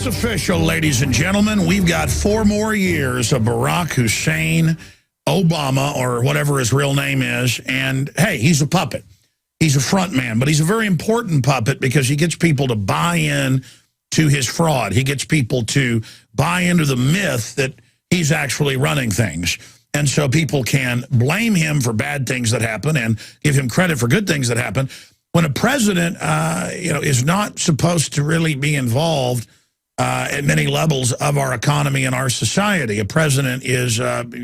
It's official, ladies and gentlemen. We've got 4 more years of Barack Hussein Obama, or whatever his real name is. And, hey, he's a puppet. He's a front man, but he's a very important puppet because he gets people to buy in to his fraud. He gets people to buy into the myth that he's actually running things. And so people can blame him for bad things that happen and give him credit for good things that happen. When a president, is not supposed to really be involved at many levels of our economy and our society. A president is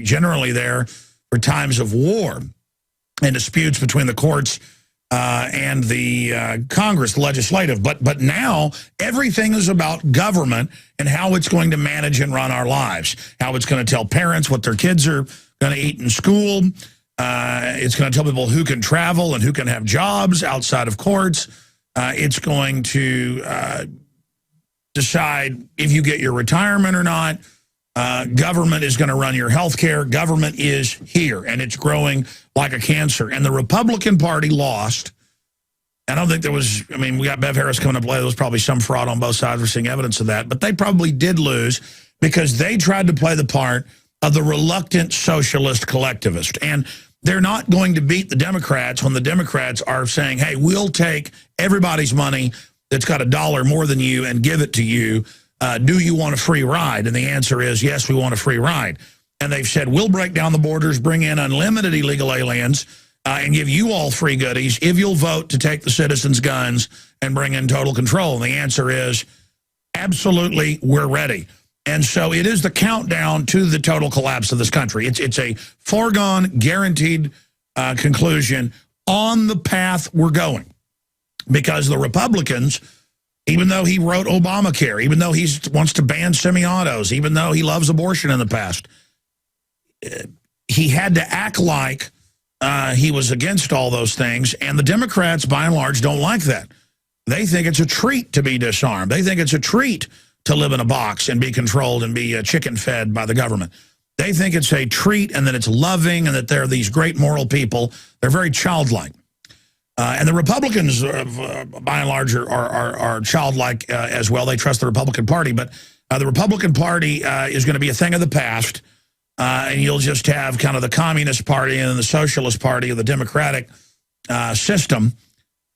generally there for times of war and disputes between the courts and the Congress, the legislative. But now everything is about government and how it's going to manage and run our lives, how it's going to tell parents what their kids are going to eat in school. It's going to tell people who can travel and who can have jobs outside of courts. It's going to decide if you get your retirement or not. Government is going to run your health care. Government is here, and it's growing like a cancer. And the Republican Party lost. I don't think there was, we got Bev Harris coming to play. There was probably some fraud on both sides. We're seeing evidence of that. But they probably did lose because they tried to play the part of the reluctant socialist collectivist. And they're not going to beat the Democrats when the Democrats are saying, hey, we'll take everybody's money that's got $1 more than you and give it to you. Do you want a free ride? And the answer is, yes, we want a free ride. And they've said, we'll break down the borders, bring in unlimited illegal aliens, and give you all free goodies if you'll vote to take the citizens' guns and bring in total control. And the answer is, absolutely, we're ready. And so it is the countdown to the total collapse of this country. It's a foregone, guaranteed conclusion on the path we're going. Because the Republicans, even though he wrote Obamacare, even though he wants to ban semi-autos, even though he loves abortion in the past, he had to act like he was against all those things. And the Democrats, by and large, don't like that. They think it's a treat to be disarmed. They think it's a treat to live in a box and be controlled and be chicken-fed by the government. They think it's a treat and that it's loving and that they're these great moral people. They're very childlike. And the Republicans, by and large, are childlike as well. They trust the Republican Party. But the Republican Party is going to be a thing of the past. And you'll just have kind of the Communist Party and the Socialist Party of the Democratic system,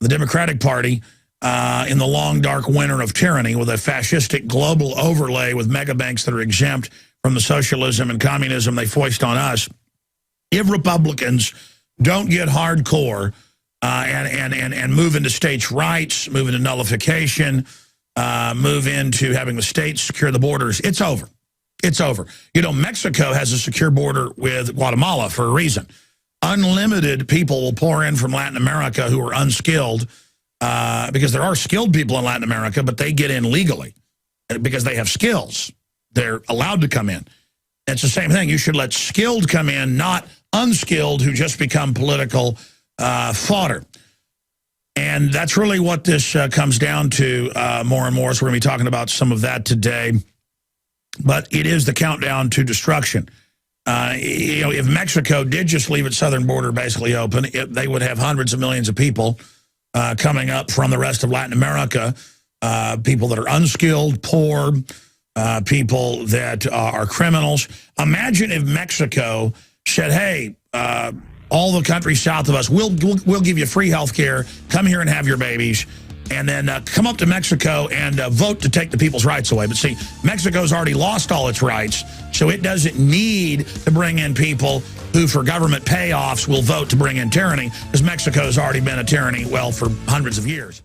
the Democratic Party, in the long, dark winter of tyranny with a fascistic global overlay with mega banks that are exempt from the socialism and communism they foist on us. If Republicans don't get hardcore and move into states' rights, move into nullification, move into having the states secure the borders, it's over. It's over. You know, Mexico has a secure border with Guatemala for a reason. Unlimited people will pour in from Latin America who are unskilled because there are skilled people in Latin America, but they get in legally because they have skills. They're allowed to come in. It's the same thing. You should let skilled come in, not unskilled who just become political fodder. And that's really what this comes down to more and more. So we're going to be talking about some of that today. But it is the countdown to destruction. If Mexico did just leave its southern border basically open, they would have hundreds of millions of people coming up from the rest of Latin America, people that are unskilled, poor, people that are criminals. Imagine if Mexico said, hey, all the countries south of us, we'll give you free health care, come here and have your babies, and then come up to Mexico and vote to take the people's rights away. But see, Mexico's already lost all its rights, so it doesn't need to bring in people who, for government payoffs, will vote to bring in tyranny, because Mexico's already been a tyranny, well, for hundreds of years.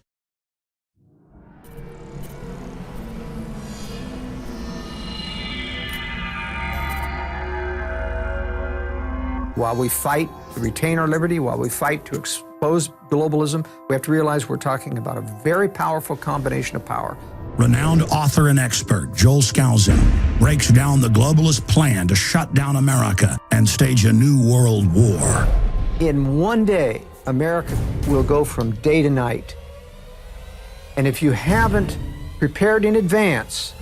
While we fight to retain our liberty, while we fight to expose globalism, we have to realize we're talking about a very powerful combination of power. Renowned author and expert Joel Skousen breaks down the globalist plan to shut down America and stage a new world war. In one day, America will go from day to night. And if you haven't prepared in advance,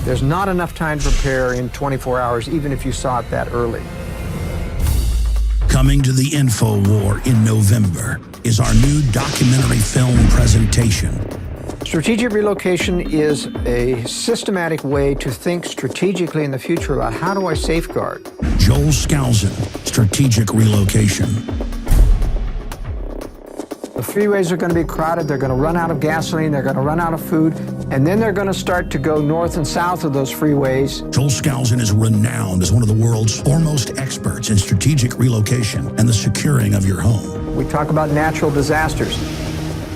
there's not enough time to prepare in 24 hours, even if you saw it that early. Coming to the InfoWar in November is our new documentary film presentation, Strategic relocation is a systematic way to think strategically in the future about how do I safeguard. Joel Skousen, strategic relocation. The freeways are going to be crowded, they're going to run out of gasoline, they're going to run out of food, and then they're going to start to go north and south of those freeways. Joel Skousen is renowned as one of the world's foremost experts in strategic relocation and the securing of your home. We talk about natural disasters,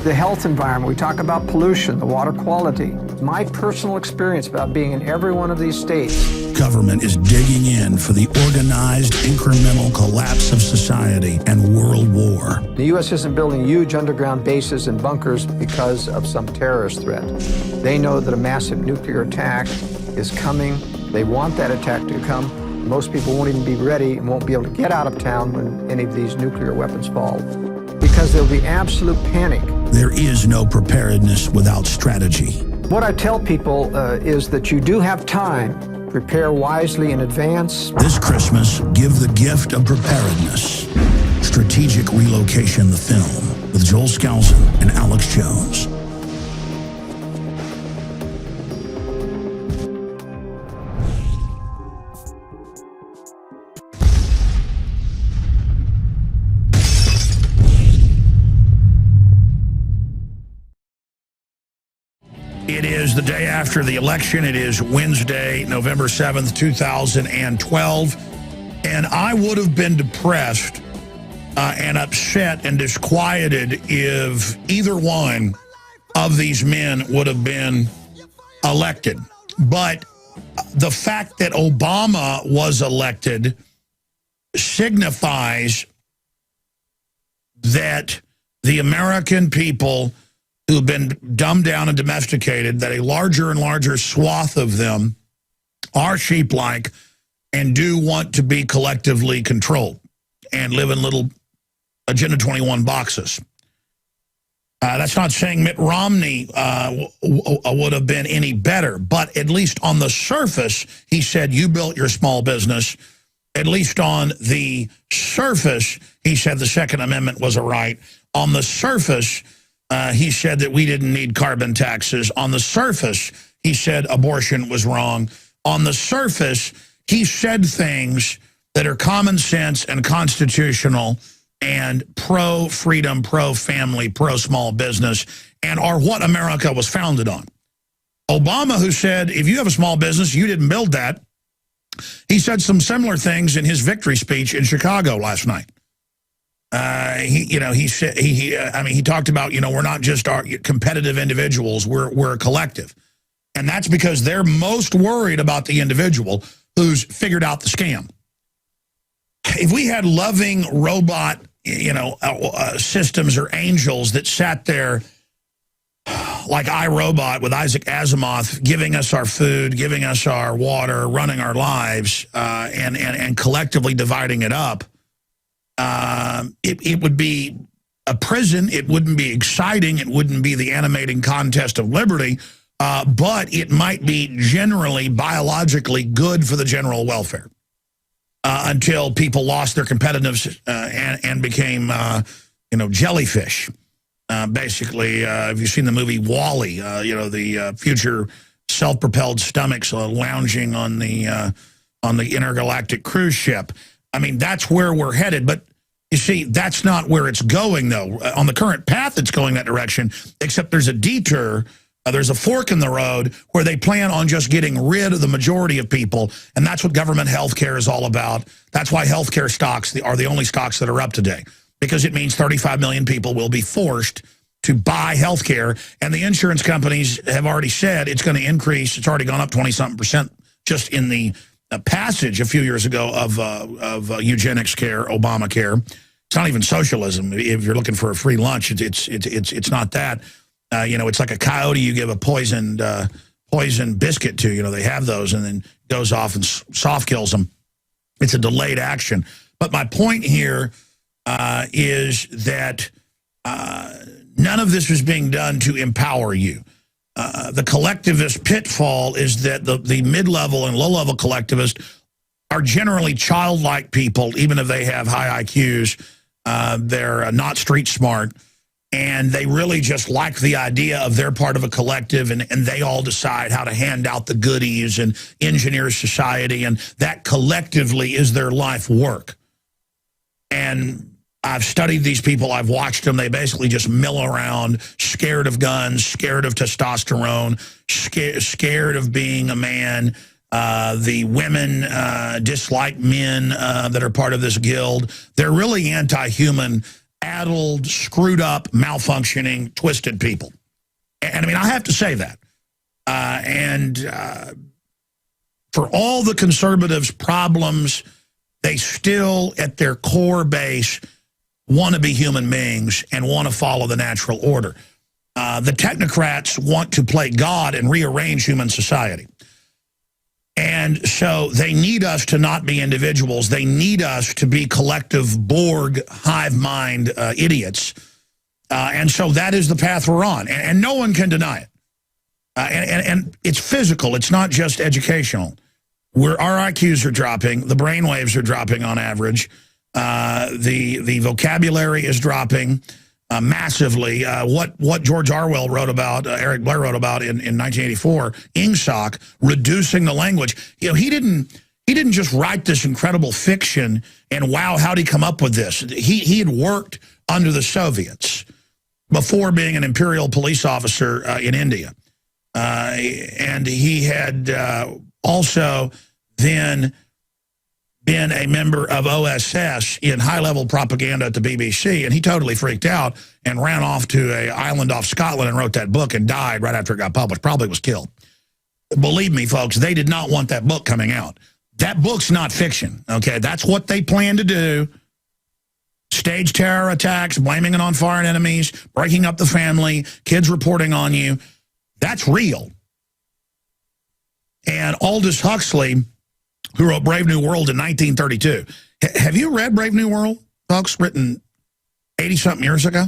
the health environment, we talk about pollution, the water quality. My personal experience about being in every one of these states. Government is digging in for the organized, incremental collapse of society and world war. The U.S. isn't building huge underground bases and bunkers because of some terrorist threat. They know that a massive nuclear attack is coming. They want that attack to come. Most people won't even be ready and won't be able to get out of town when any of these nuclear weapons fall, because there'll be absolute panic. There is no preparedness without strategy. What I tell people is that you do have time. Prepare wisely in advance. This Christmas, give the gift of preparedness. Strategic Relocation, the film, with Joel Skousen and Alex Jones. It is the day after the election. It is Wednesday, November 7th, 2012. And I would have been depressed and upset and disquieted if either one of these men would have been elected. But the fact that Obama was elected signifies that the American people who have been dumbed down and domesticated, that a larger and larger swath of them are sheep-like and do want to be collectively controlled and live in little Agenda 21 boxes. That's not saying Mitt Romney would have been any better, but at least on the surface, he said, you built your small business. At least on the surface, he said the Second Amendment was a right. On the surface, he said that we didn't need carbon taxes. On the surface, he said abortion was wrong. On the surface, he said things that are common sense and constitutional and pro-freedom, pro-family, pro-small business, and are what America was founded on. Obama, who said, if you have a small business, you didn't build that, he said some similar things in his victory speech in Chicago last night. He talked about, we're not just our competitive individuals, we're a collective. And that's because they're most worried about the individual who's figured out the scam. If we had loving robot, systems or angels that sat there like iRobot with Isaac Asimov, giving us our food, giving us our water, running our lives, and collectively dividing it up, it would be a prison. It wouldn't be exciting. It wouldn't be the animating contest of liberty, but it might be generally biologically good for the general welfare until people lost their competitiveness and became, jellyfish. Basically, have you seen the movie WALL-E? The future self-propelled stomachs lounging on the intergalactic cruise ship. I mean, that's where we're headed. But you see, that's not where it's going, though. On the current path, it's going that direction, except there's a detour. There's a fork in the road where they plan on just getting rid of the majority of people, and that's what government health care is all about. That's why health care stocks are the only stocks that are up today, because it means 35 million people will be forced to buy health care, and the insurance companies have already said it's going to increase. It's already gone up 20-something% just in the passage a few years ago of eugenics care, Obamacare. It's not even socialism. If you're looking for a free lunch, it's not that. It's like a coyote you give a poisoned biscuit to. They have those and then goes off and soft kills them. It's a delayed action. But my point here is that none of this is being done to empower you. The collectivist pitfall is that the mid-level and low-level collectivists are generally childlike people, even if they have high IQs. They're not street smart. And they really just like the idea of they're part of a collective, and they all decide how to hand out the goodies and engineer society, and that collectively is their life work. And I've studied these people. I've watched them. They basically just mill around, scared of guns, scared of testosterone, scared of being a man. The women dislike men that are part of this guild. They're really anti-human, addled, screwed up, malfunctioning, twisted people. And I mean, I have to say that. For all the conservatives' problems, they still, at their core base, want to be human beings and want to follow the natural order. The technocrats want to play God and rearrange human society. And so they need us to not be individuals. They need us to be collective Borg, hive mind idiots. And so that is the path we're on. And no one can deny it. And it's physical. It's not just educational. Our IQs are dropping. The brain waves are dropping on average. The vocabulary is dropping massively. What George Orwell wrote about, Eric Blair wrote about in 1984, Ingsoc, reducing the language. You know, he didn't just write this incredible fiction and wow, how'd he come up with this? He had worked under the Soviets before being an imperial police officer in India. And he had also then been a member of OSS in high-level propaganda at the BBC, and he totally freaked out and ran off to an island off Scotland and wrote that book and died right after it got published. Probably was killed. Believe me, folks, they did not want that book coming out. That book's not fiction, okay? That's what they plan to do. Stage terror attacks, blaming it on foreign enemies, breaking up the family, kids reporting on you. That's real. And Aldous Huxley, who wrote Brave New World in 1932. Have you read Brave New World, folks, written 80-something years ago?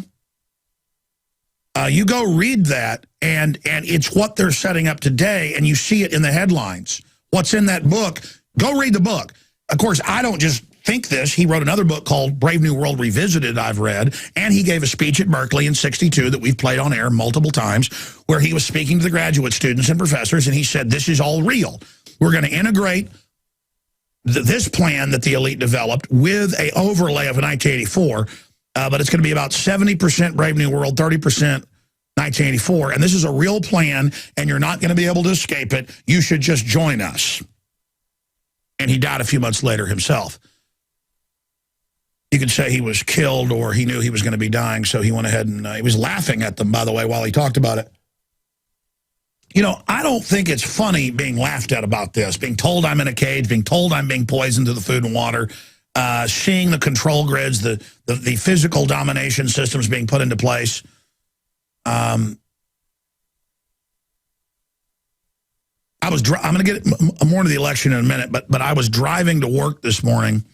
You go read that, and it's what they're setting up today, and you see it in the headlines. What's in that book? Go read the book. Of course, I don't just think this. He wrote another book called Brave New World Revisited, I've read, and he gave a speech at Berkeley in '62 that we've played on air multiple times, where he was speaking to the graduate students and professors, and he said, this is all real. We're going to integrate this plan that the elite developed with an overlay of 1984, but it's going to be about 70% Brave New World, 30% 1984, and this is a real plan, and you're not going to be able to escape it. You should just join us. And he died a few months later himself. You could say he was killed, or he knew he was going to be dying, so he went ahead and he was laughing at them, by the way, while he talked about it. You know, I don't think it's funny being laughed at about this, being told I'm in a cage, being told I'm being poisoned to the food and water, seeing the control grids, the physical domination systems being put into place. I'm going to get more into the election in a minute, but I was driving to work this morning,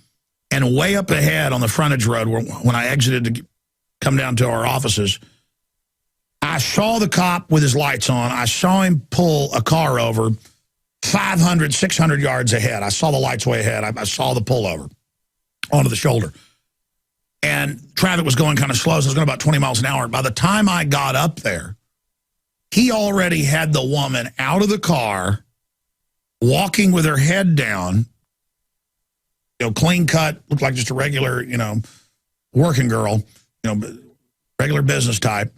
and way up ahead on the frontage road, when I exited to come down to our offices, I saw the cop with his lights on. I saw him pull a car over 500, 600 yards ahead. I saw the lights way ahead. I saw the pullover onto the shoulder. And traffic was going kind of slow, so it was going about 20 miles an hour. By the time I got up there, he already had the woman out of the car, walking with her head down, you know, clean cut, looked like just a regular, you know, working girl, you know, regular business type.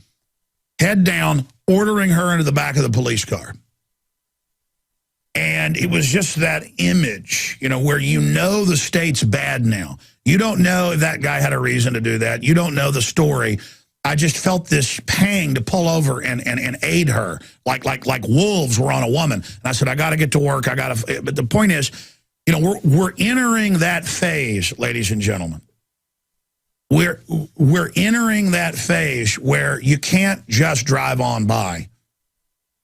Head down, ordering her into the back of the police car. And it was just that image, you know, where you know the state's bad now. You don't know if that guy had a reason to do that. You don't know the story. I just felt this pang to pull over and aid her, like wolves were on a woman. And I said, I got to get to work. But the point is, you know, we're entering that phase, ladies and gentlemen. We're entering that phase where you can't just drive on by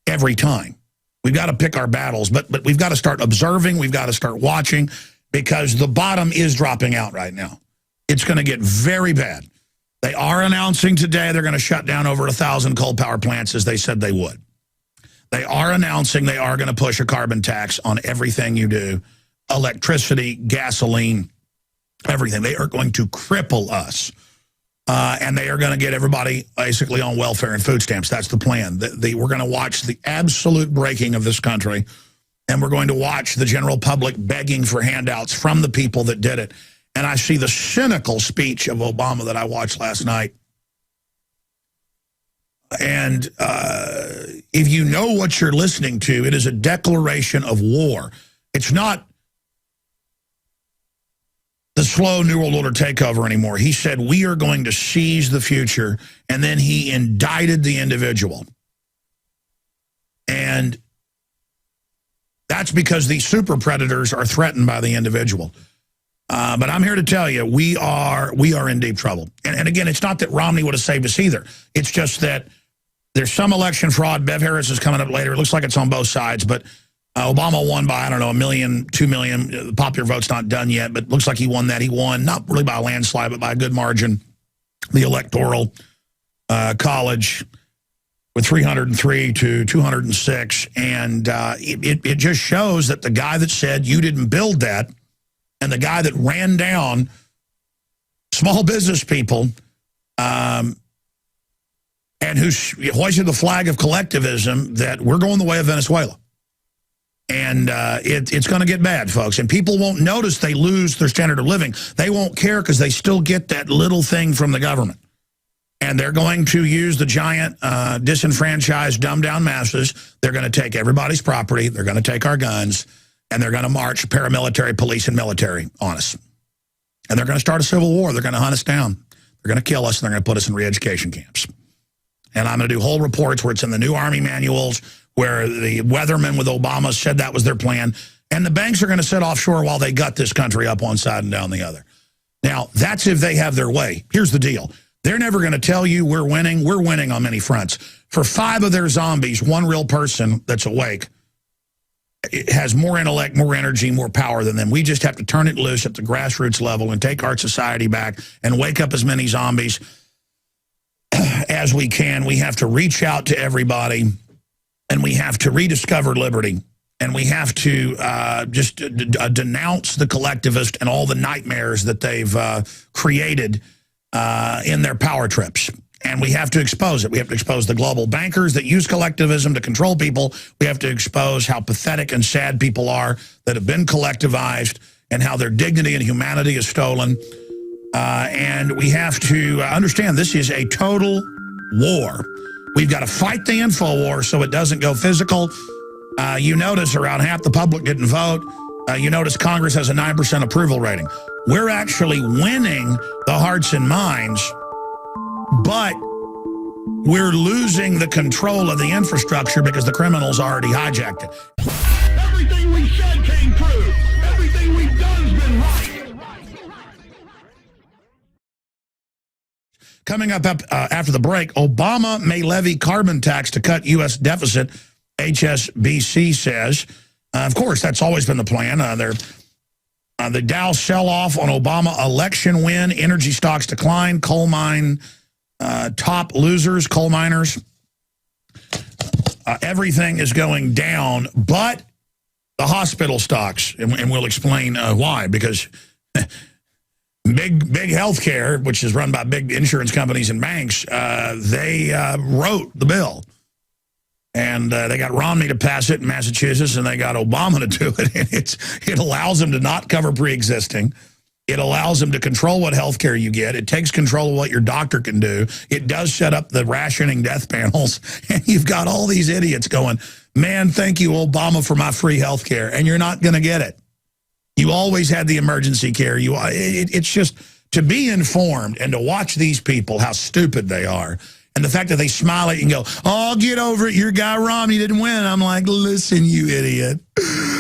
every time. We've got to pick our battles, but we've got to start observing. We've got to start watching, because the bottom is dropping out right now. It's going to get very bad. They are announcing today they're going to shut down over 1,000 coal power plants, as they said they would. They are announcing they are going to push a carbon tax on everything you do, electricity, gasoline, everything. They are going to cripple us. and they are going to get everybody basically on welfare and food stamps. That's the plan. We're going to watch the absolute breaking of this country, and we're going to watch the general public begging for handouts from the people that did it. And I see the cynical speech of Obama that I watched last night. And if you know what you're listening to, it is a declaration of war. It's not the slow New World Order takeover anymore. He said, we are going to seize the future, and then he indicted the individual. And that's because these super predators are threatened by the individual. But I'm here to tell you, we are in deep trouble. And again, it's not that Romney would have saved us either. It's just that there's some election fraud. Bev Harris is coming up later. It looks like it's on both sides, but Obama won by, I don't know, 1 million, 2 million. The popular vote's not done yet, but looks like he won that. He won, not really by a landslide, but by a good margin, the Electoral College with 303 to 206. And it just shows that the guy that said you didn't build that, and the guy that ran down small business people and who hoisted the flag of collectivism, that we're going the way of Venezuela. And it's going to get bad, folks. And people won't notice they lose their standard of living. They won't care because they still get that little thing from the government. And they're going to use the giant disenfranchised, dumbed-down masses. They're going to take everybody's property. They're going to take our guns. And they're going to march paramilitary, police, and military on us. And they're going to start a civil war. They're going to hunt us down. They're going to kill us, and they're going to put us in re-education camps. And I'm going to do whole reports where it's in the new Army manuals, where the weathermen with Obama said that was their plan. And the banks are going to sit offshore while they gut this country up one side and down the other. Now, that's if they have their way. Here's the deal. They're never going to tell you we're winning. We're winning on many fronts. For 5 of their zombies, one real person that's awake it has more intellect, more energy, more power than them. We just have to turn it loose at the grassroots level and take our society back and wake up as many zombies as we can. We have to reach out to everybody, and we have to rediscover liberty, and we have to just denounce the collectivist and all the nightmares that they've created in their power trips. And we have to expose it. We have to expose the global bankers that use collectivism to control people. We have to expose how pathetic and sad people are that have been collectivized and how their dignity and humanity is stolen. And we have to understand this is a total war. We've got to fight the info war so it doesn't go physical. You notice around half the public didn't vote. You notice Congress has a 9% approval rating. We're actually winning the hearts and minds, but we're losing the control of the infrastructure because the criminals already hijacked it. Everything we said came true. Everything we've done's been right. Coming up after the break, Obama may levy carbon tax to cut U.S. deficit, HSBC says. Of course, that's always been the plan. The Dow sell-off on Obama election win, energy stocks decline, coal mine top losers, coal miners. Everything is going down, but the hospital stocks, and we'll explain why, because big healthcare, which is run by big insurance companies and banks, they wrote the bill. And they got Romney to pass it in Massachusetts, and they got Obama to do it. And it allows them to not cover pre-existing. It allows them to control what health care you get. It takes control of what your doctor can do. It does set up the rationing death panels. And you've got all these idiots going, man, thank you, Obama, for my free health care. And you're not going to get it. You always had the emergency care. It's just to be informed and to watch these people, how stupid they are. And the fact that they smile at you and go, oh, get over it, your guy Romney didn't win. I'm like, listen, you idiot.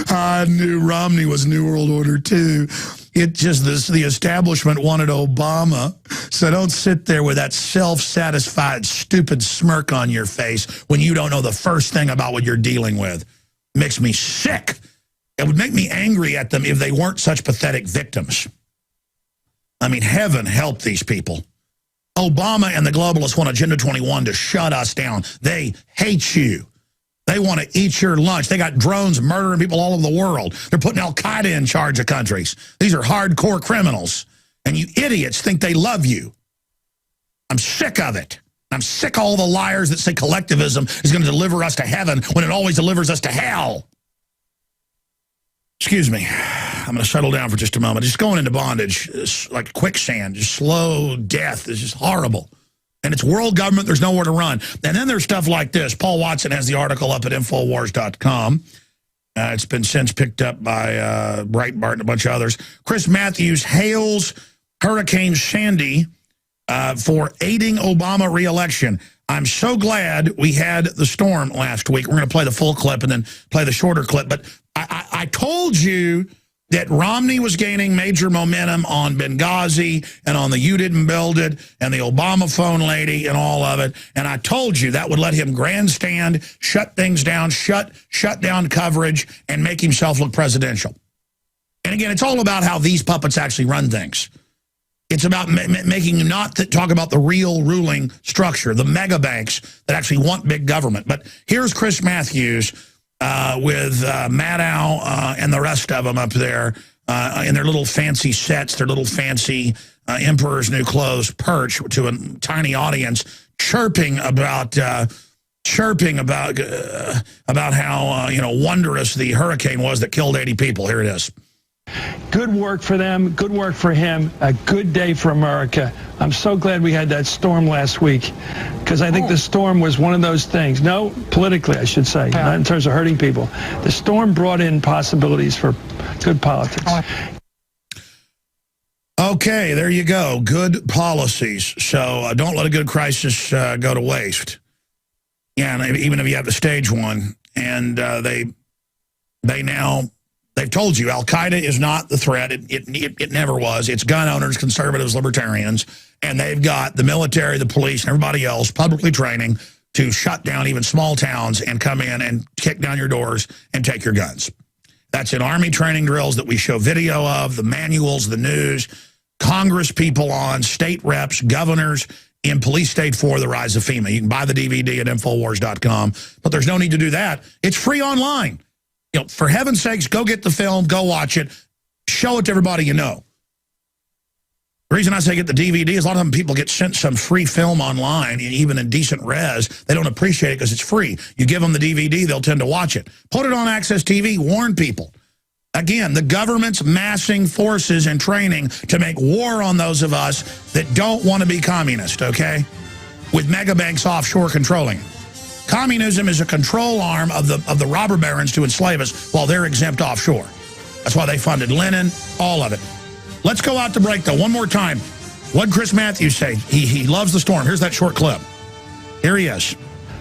I knew Romney was New World Order too. It just, the establishment wanted Obama. So don't sit there with that self-satisfied, stupid smirk on your face when you don't know the first thing about what you're dealing with. It makes me sick. It would make me angry at them if they weren't such pathetic victims. I mean, heaven help these people. Obama and the globalists want Agenda 21 to shut us down. They hate you. They want to eat your lunch. They got drones murdering people all over the world. They're putting Al-Qaeda in charge of countries. These are hardcore criminals. And you idiots think they love you. I'm sick of it. I'm sick of all the liars that say collectivism is going to deliver us to heaven when it always delivers us to hell. Excuse me. I'm going to settle down for just a moment. Just going into bondage is like quicksand, just slow death is just horrible. And it's world government. There's nowhere to run. And then there's stuff like this. Paul Watson has the article up at Infowars.com. It's been since picked up by Breitbart and a bunch of others. Chris Matthews hails Hurricane Sandy for aiding Obama re-election. I'm so glad we had the storm last week. We're going to play the full clip and then play the shorter clip. But I told you that Romney was gaining major momentum on Benghazi and on the You Didn't Build It and the Obama phone lady and all of it. And I told you that would let him grandstand, shut things down, shut down coverage, and make himself look presidential. And again, it's all about how these puppets actually run things. It's about making you not talk about the real ruling structure, the mega banks that actually want big government. But here's Chris Matthews with Maddow and the rest of them up there in their little fancy sets, their little fancy Emperor's New Clothes perch to a tiny audience, chirping about how wondrous the hurricane was that killed 80 people. Here it is. Good work for them. Good work for him. A good day for America. I'm so glad we had that storm last week because I think the storm was one of those things. No, politically, I should say, not in terms of hurting people. The storm brought in possibilities for good politics. Okay, there you go. Good policies. So don't let a good crisis go to waste. Yeah, and even if you have the stage one, and they've told you Al-Qaeda is not the threat. It never was. It's gun owners, conservatives, libertarians, and they've got the military, the police, and everybody else publicly training to shut down even small towns and come in and kick down your doors and take your guns. That's in Army training drills that we show video of, the manuals, the news, Congress people on, state reps, governors, in Police State 4, The Rise of FEMA. You can buy the DVD at Infowars.com, but there's no need to do that. It's free online. You know, for heaven's sakes, go get the film, go watch it, show it to everybody you know. The reason I say get the DVD is a lot of them people get sent some free film online, and even in decent res, they don't appreciate it because it's free. You give them the DVD, they'll tend to watch it. Put it on Access TV, warn people. Again, the government's massing forces and training to make war on those of us that don't want to be communist, okay? With mega banks offshore controlling it. Communism is a control arm of the robber barons to enslave us while they're exempt offshore. That's why they funded Lenin, all of it. Let's go out to break, though, one more time. What did Chris Matthews say? He loves the storm. Here's that short clip. Here he is.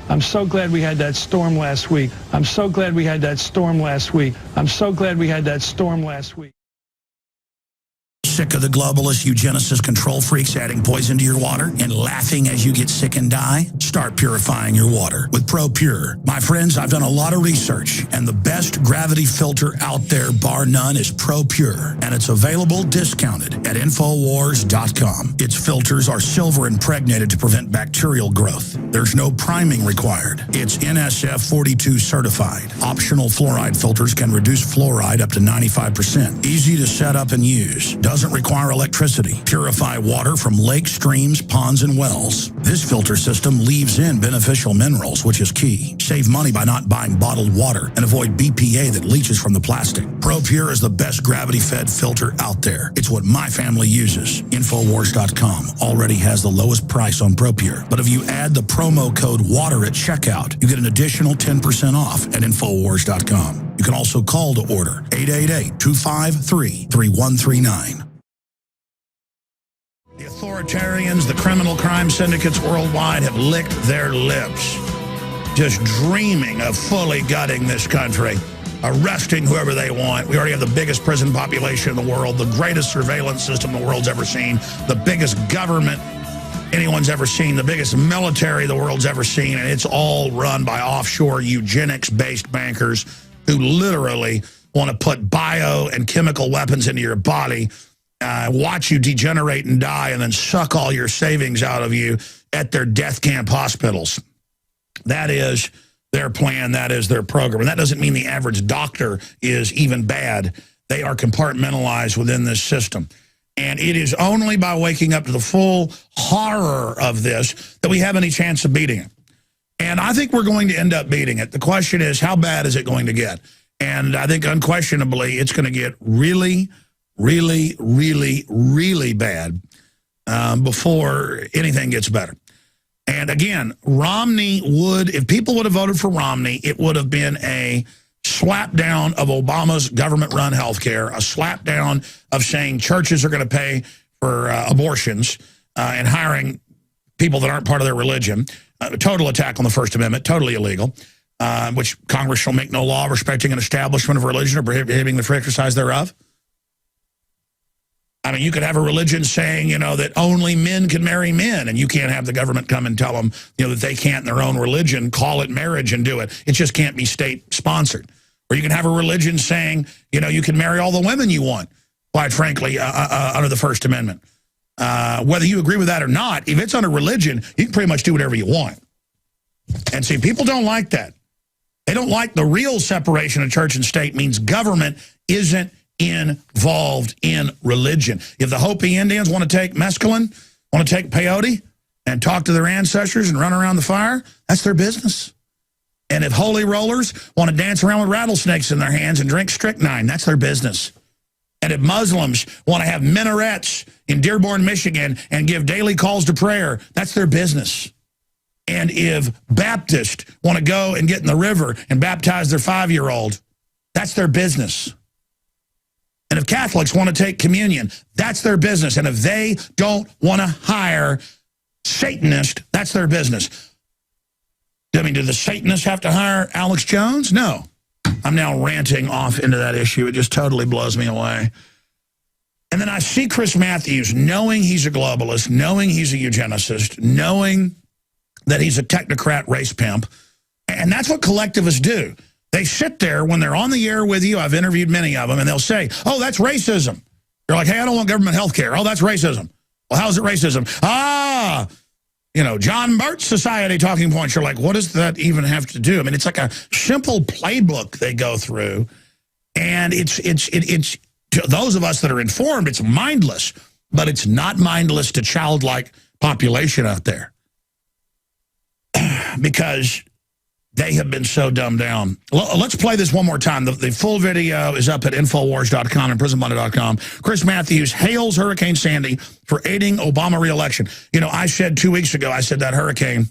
I'm so glad we had that storm last week. I'm so glad we had that storm last week. I'm so glad we had that storm last week. Sick of the globalist eugenicist control freaks adding poison to your water and laughing as you get sick and die? Start purifying your water with ProPur. My friends, I've done a lot of research, and the best gravity filter out there, bar none, is ProPur, and it's available discounted at Infowars.com. Its filters are silver impregnated to prevent bacterial growth. There's no priming required. It's NSF 42 certified. Optional fluoride filters can reduce fluoride up to 95%. Easy to set up and use. Doesn't require electricity. Purify water from lakes, streams, ponds, and wells. This filter system leaves in beneficial minerals, which is key. Save money by not buying bottled water and avoid BPA that leaches from the plastic. ProPur is the best gravity-fed filter out there. It's what my family uses. Infowars.com already has the lowest price on ProPur. But if you add the promo code WATER at checkout, you get an additional 10% off at Infowars.com. You can also call to order 888-253-3139. The authoritarians, the criminal crime syndicates worldwide have licked their lips, just dreaming of fully gutting this country, arresting whoever they want. We already have the biggest prison population in the world, the greatest surveillance system the world's ever seen, the biggest government anyone's ever seen, the biggest military the world's ever seen, and it's all run by offshore eugenics-based bankers who literally want to put bio and chemical weapons into your body, watch you degenerate and die, and then suck all your savings out of you at their death camp hospitals. That is their plan. That is their program. And that doesn't mean the average doctor is even bad. They are compartmentalized within this system. And it is only by waking up to the full horror of this that we have any chance of beating it. And I think we're going to end up beating it. The question is, how bad is it going to get? And I think unquestionably it's going to get really, really, really, really bad before anything gets better. And again, Romney would, if people would have voted for Romney, it would have been a slap down of Obama's government-run health care, a slap down of saying churches are going to pay for abortions and hiring people that aren't part of their religion, a total attack on the First Amendment, totally illegal, which Congress shall make no law respecting an establishment of religion or prohibiting the free exercise thereof. I mean, you could have a religion saying, you know, that only men can marry men, and you can't have the government come and tell them, you know, that they can't in their own religion call it marriage and do it. It just can't be state-sponsored. Or you can have a religion saying, you know, you can marry all the women you want, quite frankly, under the First Amendment. Whether you agree with that or not, if it's under religion, you can pretty much do whatever you want. And see, people don't like that. They don't like the real separation of church and state means government isn't involved in religion. If the Hopi Indians want to take mescaline, want to take peyote, and talk to their ancestors and run around the fire, that's their business. And if holy rollers want to dance around with rattlesnakes in their hands and drink strychnine, that's their business. And if Muslims want to have minarets in Dearborn, Michigan, and give daily calls to prayer, that's their business. And if Baptists want to go and get in the river and baptize their 5-year-old, that's their business. And if Catholics want to take communion, that's their business. And if they don't want to hire Satanists, that's their business. I mean, do the Satanists have to hire Alex Jones? No. I'm now ranting off into that issue. It just totally blows me away. And then I see Chris Matthews, knowing he's a globalist, knowing he's a eugenicist, knowing that he's a technocrat race pimp. And that's what collectivists do. They sit there when they're on the air with you. I've interviewed many of them, and they'll say, oh, that's racism. They're like, hey, I don't want government health care. Oh, that's racism. Well, how's it racism? Ah, you know, John Birch Society talking points. You're like, what does that even have to do? I mean, it's like a simple playbook they go through, and it's to those of us that are informed, it's mindless, but it's not mindless to childlike population out there because they have been so dumbed down. Let's play this one more time. The full video is up at Infowars.com and PrisonBunny.com. Chris Matthews hails Hurricane Sandy for aiding Obama re-election. You know, I said 2 weeks ago, I said that hurricane,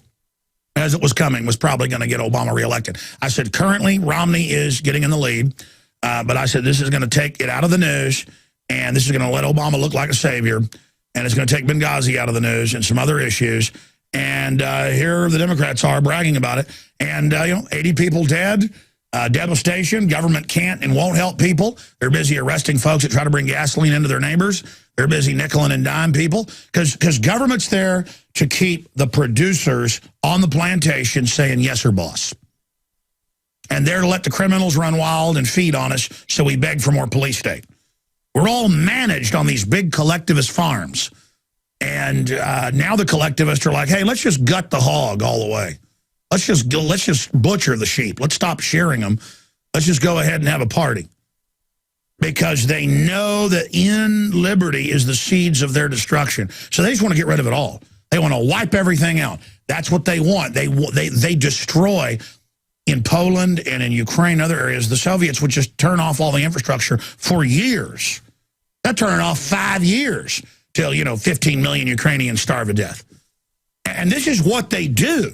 as it was coming, was probably going to get Obama re-elected. I said currently Romney is getting in the lead, but I said this is going to take it out of the news, and this is going to let Obama look like a savior, and it's going to take Benghazi out of the news and some other issues. And here the Democrats are bragging about it. And, you know, 80 people dead, devastation. Government can't and won't help people. They're busy arresting folks that try to bring gasoline into their neighbors. They're busy nickeling and dime people because government's there to keep the producers on the plantation saying, yes, sir, boss. And there to let the criminals run wild and feed on us so we beg for more police state. We're all managed on these big collectivist farms. And now the collectivists are like, hey, let's just gut the hog all the way. Let's just butcher the sheep. Let's stop shearing them. Let's just go ahead and have a party. Because they know that in liberty is the seeds of their destruction. So they just want to get rid of it all. They want to wipe everything out. That's what they want. They destroy in Poland and in Ukraine and other areas. The Soviets would just turn off all the infrastructure for years. They'll turn it off 5 years. Till, you know, 15 million Ukrainians starve to death. And this is what they do.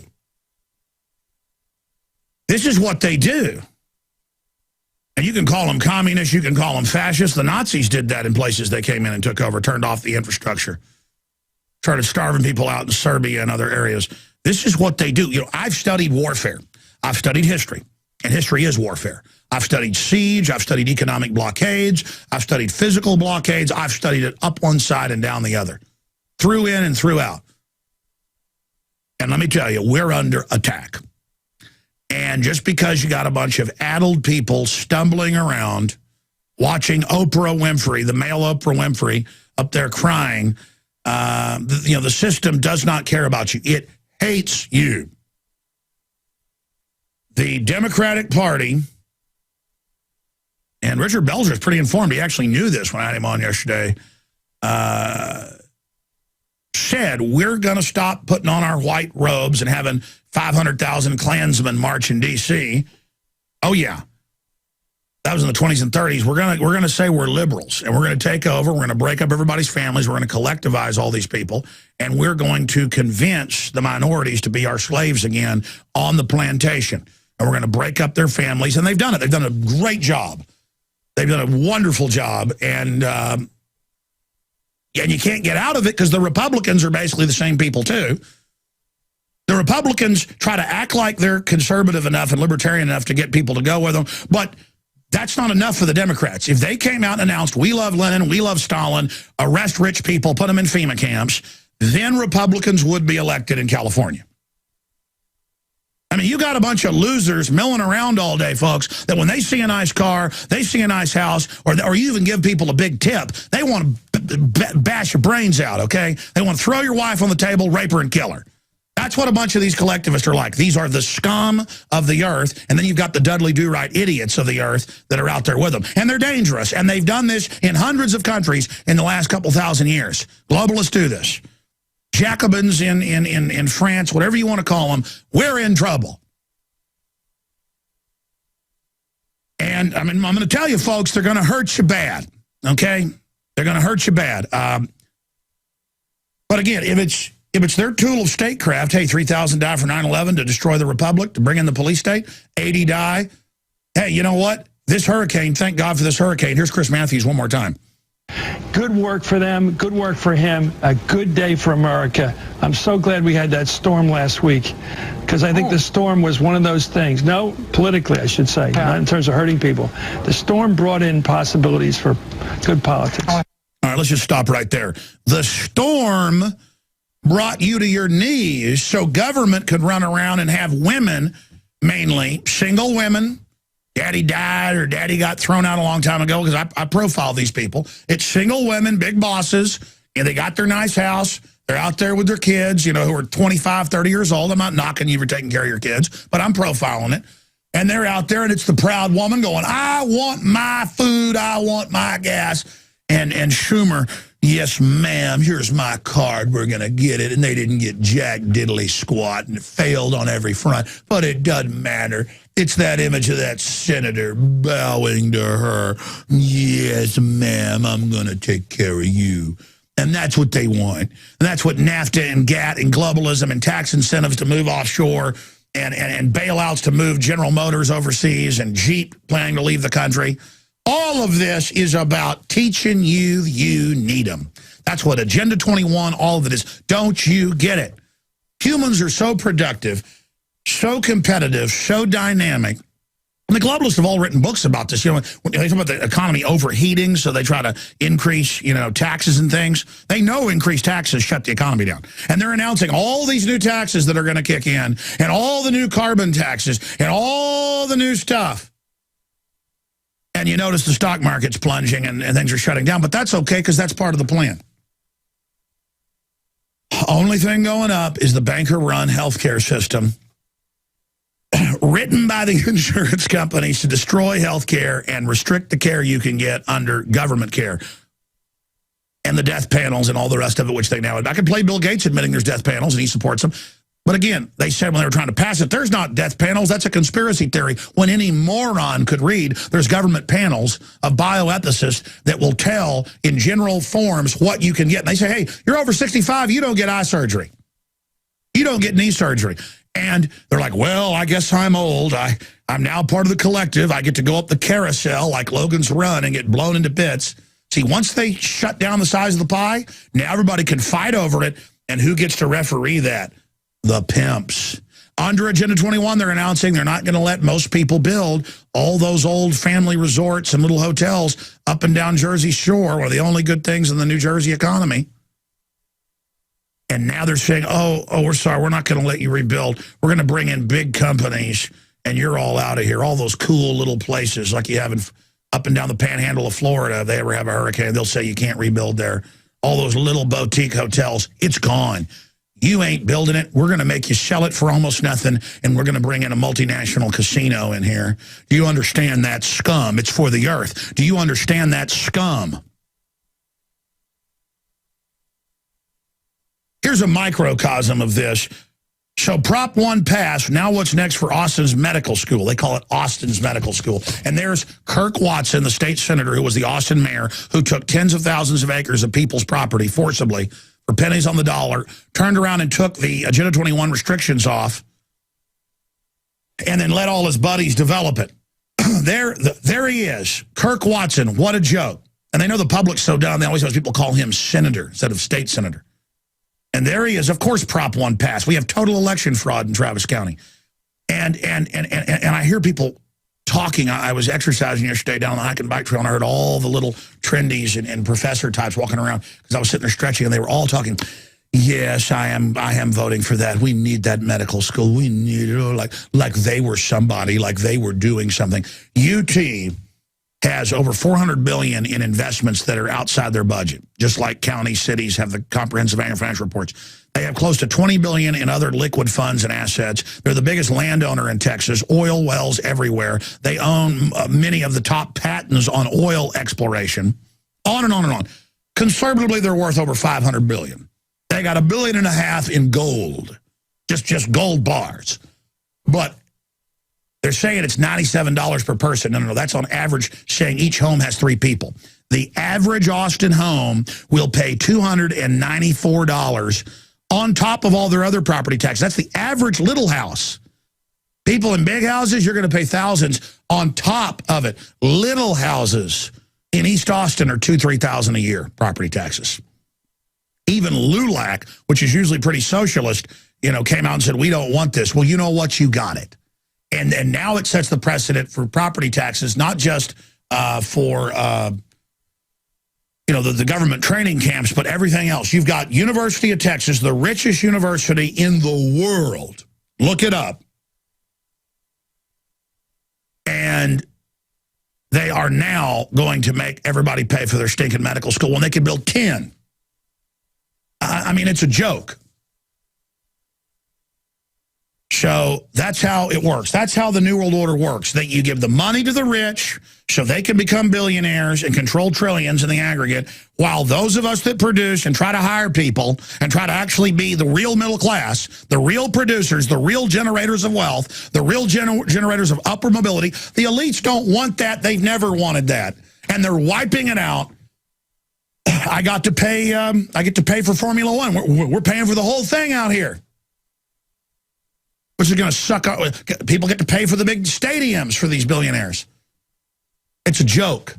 This is what they do. And you can call them communists, you can call them fascists. The Nazis did that in places they came in and took over, turned off the infrastructure, started starving people out in Serbia and other areas. This is what they do. You know, I've studied warfare. I've studied history, and history is warfare. I've studied siege, I've studied economic blockades, I've studied physical blockades, I've studied it up one side and down the other, through in and through out. And let me tell you, we're under attack. And just because you got a bunch of addled people stumbling around, watching Oprah Winfrey, the male Oprah Winfrey, up there crying, you know, the system does not care about you. It hates you. The Democratic Party... And Richard Belzer is pretty informed. He actually knew this when I had him on yesterday. said, we're going to stop putting on our white robes and having 500,000 Klansmen march in D.C. Oh, yeah. That was in the 20s and 30s. We're gonna say we're liberals, and we're going to take over. We're going to break up everybody's families. We're going to collectivize all these people, and we're going to convince the minorities to be our slaves again on the plantation. And we're going to break up their families, and they've done it. They've done a great job. They've done a wonderful job, and you can't get out of it because the Republicans are basically the same people, too. The Republicans try to act like they're conservative enough and libertarian enough to get people to go with them, but that's not enough for the Democrats. If they came out and announced, we love Lenin, we love Stalin, arrest rich people, put them in FEMA camps, then Republicans would be elected in California. I mean, you got a bunch of losers milling around all day, folks, that when they see a nice car, they see a nice house, or you even give people a big tip, they want to bash your brains out, okay? They want to throw your wife on the table, rape her, and kill her. That's what a bunch of these collectivists are like. These are the scum of the earth, and then you've got the Dudley Do-Right idiots of the earth that are out there with them. And they're dangerous, and they've done this in hundreds of countries in the last couple thousand years. Globalists do this. Jacobins in France, whatever you want to call them, we're in trouble. And I mean, I'm going to tell you, folks, they're going to hurt you bad, okay? They're going to hurt you bad. But again, if it's their tool of statecraft, hey, 3,000 died for 9/11 to destroy the republic, to bring in the police state, 80 die. Hey, you know what? This hurricane, thank God for this hurricane. Here's Chris Matthews one more time. Good work for them. Good work for him. A good day for America. I'm so glad we had that storm last week because I think the storm was one of those things. No, politically, I should say, not in terms of hurting people. The storm brought in possibilities for good politics. All right, let's just stop right there. The storm brought you to your knees so government could run around and have women, mainly single women. Daddy died or daddy got thrown out a long time ago because I profile these people. It's single women, big bosses, and they got their nice house. They're out there with their kids, you know, who are 25, 30 years old. I'm not knocking you for taking care of your kids, but I'm profiling it. And they're out there, and it's the proud woman going, I want my food, I want my gas. And Schumer, yes, ma'am, here's my card, we're going to get it. And they didn't get jack diddly squat, and it failed on every front. But it doesn't matter. It's that image of that senator bowing to her. Yes, ma'am, I'm going to take care of you. And that's what they want. And that's what NAFTA and GATT and globalism and tax incentives to move offshore and bailouts to move General Motors overseas and Jeep planning to leave the country. All of this is about teaching you need them. That's what Agenda 21, all of it is. Don't you get it? Humans are so productive, so competitive, so dynamic. And the globalists have all written books about this. You know, when they talk about the economy overheating, so they try to increase, you know, taxes and things. They know increased taxes shut the economy down. And they're announcing all these new taxes that are going to kick in, and all the new carbon taxes, and all the new stuff. And you notice the stock market's plunging and things are shutting down. But that's okay because that's part of the plan. Only thing going up is the banker-run healthcare system written by the insurance companies to destroy healthcare and restrict the care you can get under government care. And the death panels and all the rest of it, which they now... I could play Bill Gates admitting there's death panels and he supports them. But again, they said when they were trying to pass it, there's not death panels. That's a conspiracy theory. When any moron could read, there's government panels of bioethicists that will tell in general forms what you can get. And they say, hey, you're over 65, you don't get eye surgery. You don't get knee surgery. And they're like, well, I guess I'm old. I'm now part of the collective. I get to go up the carousel like Logan's Run and get blown into bits. See, once they shut down the size of the pie, now everybody can fight over it. And who gets to referee that? The pimps. Under Agenda 21, they're announcing they're not going to let most people build all those old family resorts and little hotels up and down Jersey Shore, one of the only good things in the New Jersey economy. And now they're saying, oh, we're sorry, we're not going to let you rebuild. We're going to bring in big companies, and you're all out of here. All those cool little places like you have up and down the panhandle of Florida, if they ever have a hurricane, they'll say you can't rebuild there. All those little boutique hotels, it's gone. You ain't building it. We're going to make you sell it for almost nothing, and we're going to bring in a multinational casino in here. Do you understand that scum? It's for the earth. Do you understand that scum? here's a microcosm of this. So Prop 1 passed. Now what's next for Austin's medical school? They call it Austin's Medical School. And there's Kirk Watson, the state senator who was the Austin mayor, who took tens of thousands of acres of people's property forcibly for pennies on the dollar, turned around and took the Agenda 21 restrictions off, and then let all his buddies develop it. There he is, Kirk Watson. What a joke. And they know the public's so dumb, they always have people call him senator instead of state senator. And there he is. Of course, Prop 1 passed. We have total election fraud in Travis County. And I hear people talking. I was exercising yesterday down on the hike and bike trail, and I heard all the little trendies and professor types walking around because I was sitting there stretching, and they were all talking. Yes, I am voting for that. We need that medical school. We need it, like they were somebody, like they were doing something. UT has over $400 billion in investments that are outside their budget, just like county cities have the comprehensive annual financial reports. They have close to $20 billion in other liquid funds and assets. They're the biggest landowner in Texas, oil wells everywhere. They own many of the top patents on oil exploration, on and on and on. Conservatively, they're worth over $500 billion. They got $1.5 billion in gold, just gold bars. But they're saying it's $97 per person. No, that's on average, saying each home has 3 people. The average Austin home will pay $294 on top of all their other property taxes. That's the average little house. People in big houses, you're going to pay thousands on top of it. Little houses in East Austin are $2,000 to $3,000 a year property taxes. Even LULAC, which is usually pretty socialist, came out and said, we don't want this. Well, you know what? You got it. And now it sets the precedent for property taxes, not just for, the government training camps, but everything else. You've got University of Texas, the richest university in the world. Look it up. And they are now going to make everybody pay for their stinking medical school when they can build 10. I mean, it's a joke. So that's how it works. That's how the New World Order works. That you give the money to the rich so they can become billionaires and control trillions in the aggregate, while those of us that produce and try to hire people and try to actually be the real middle class, the real producers, the real generators of wealth, the real generators of upward mobility, the elites don't want that. They've never wanted that. And they're wiping it out. I get to pay for Formula One. We're paying for the whole thing out here. Which is going to suck up. People get to pay for the big stadiums for these billionaires. It's a joke.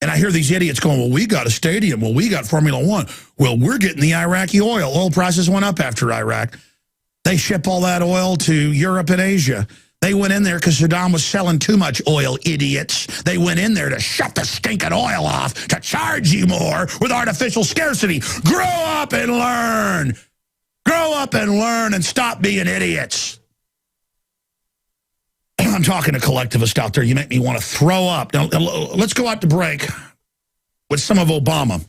And I hear these idiots going, well, we got a stadium. Well, we got Formula One. Well, we're getting the Iraqi oil. Oil prices went up after Iraq. They ship all that oil to Europe and Asia. They went in there because Saddam was selling too much oil, idiots. They went in there to shut the stinking oil off, to charge you more with artificial scarcity. Grow up and learn. Grow up and learn and stop being idiots. I'm talking to collectivists out there. You make me want to throw up. Now, let's go out to break with some of Obama,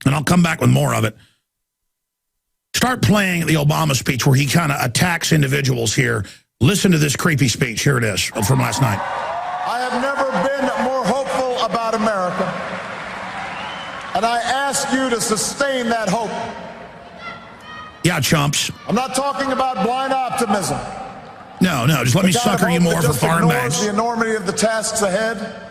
and I'll come back with more of it. Start playing the Obama speech where he kind of attacks individuals here. Listen to this creepy speech. Here it is from last night. I have never been more hopeful about America, and I ask you to sustain that hope. Yeah, chumps. I'm not talking about blind optimism. No, just let me sucker you more for foreign banks. The enormity of the tasks ahead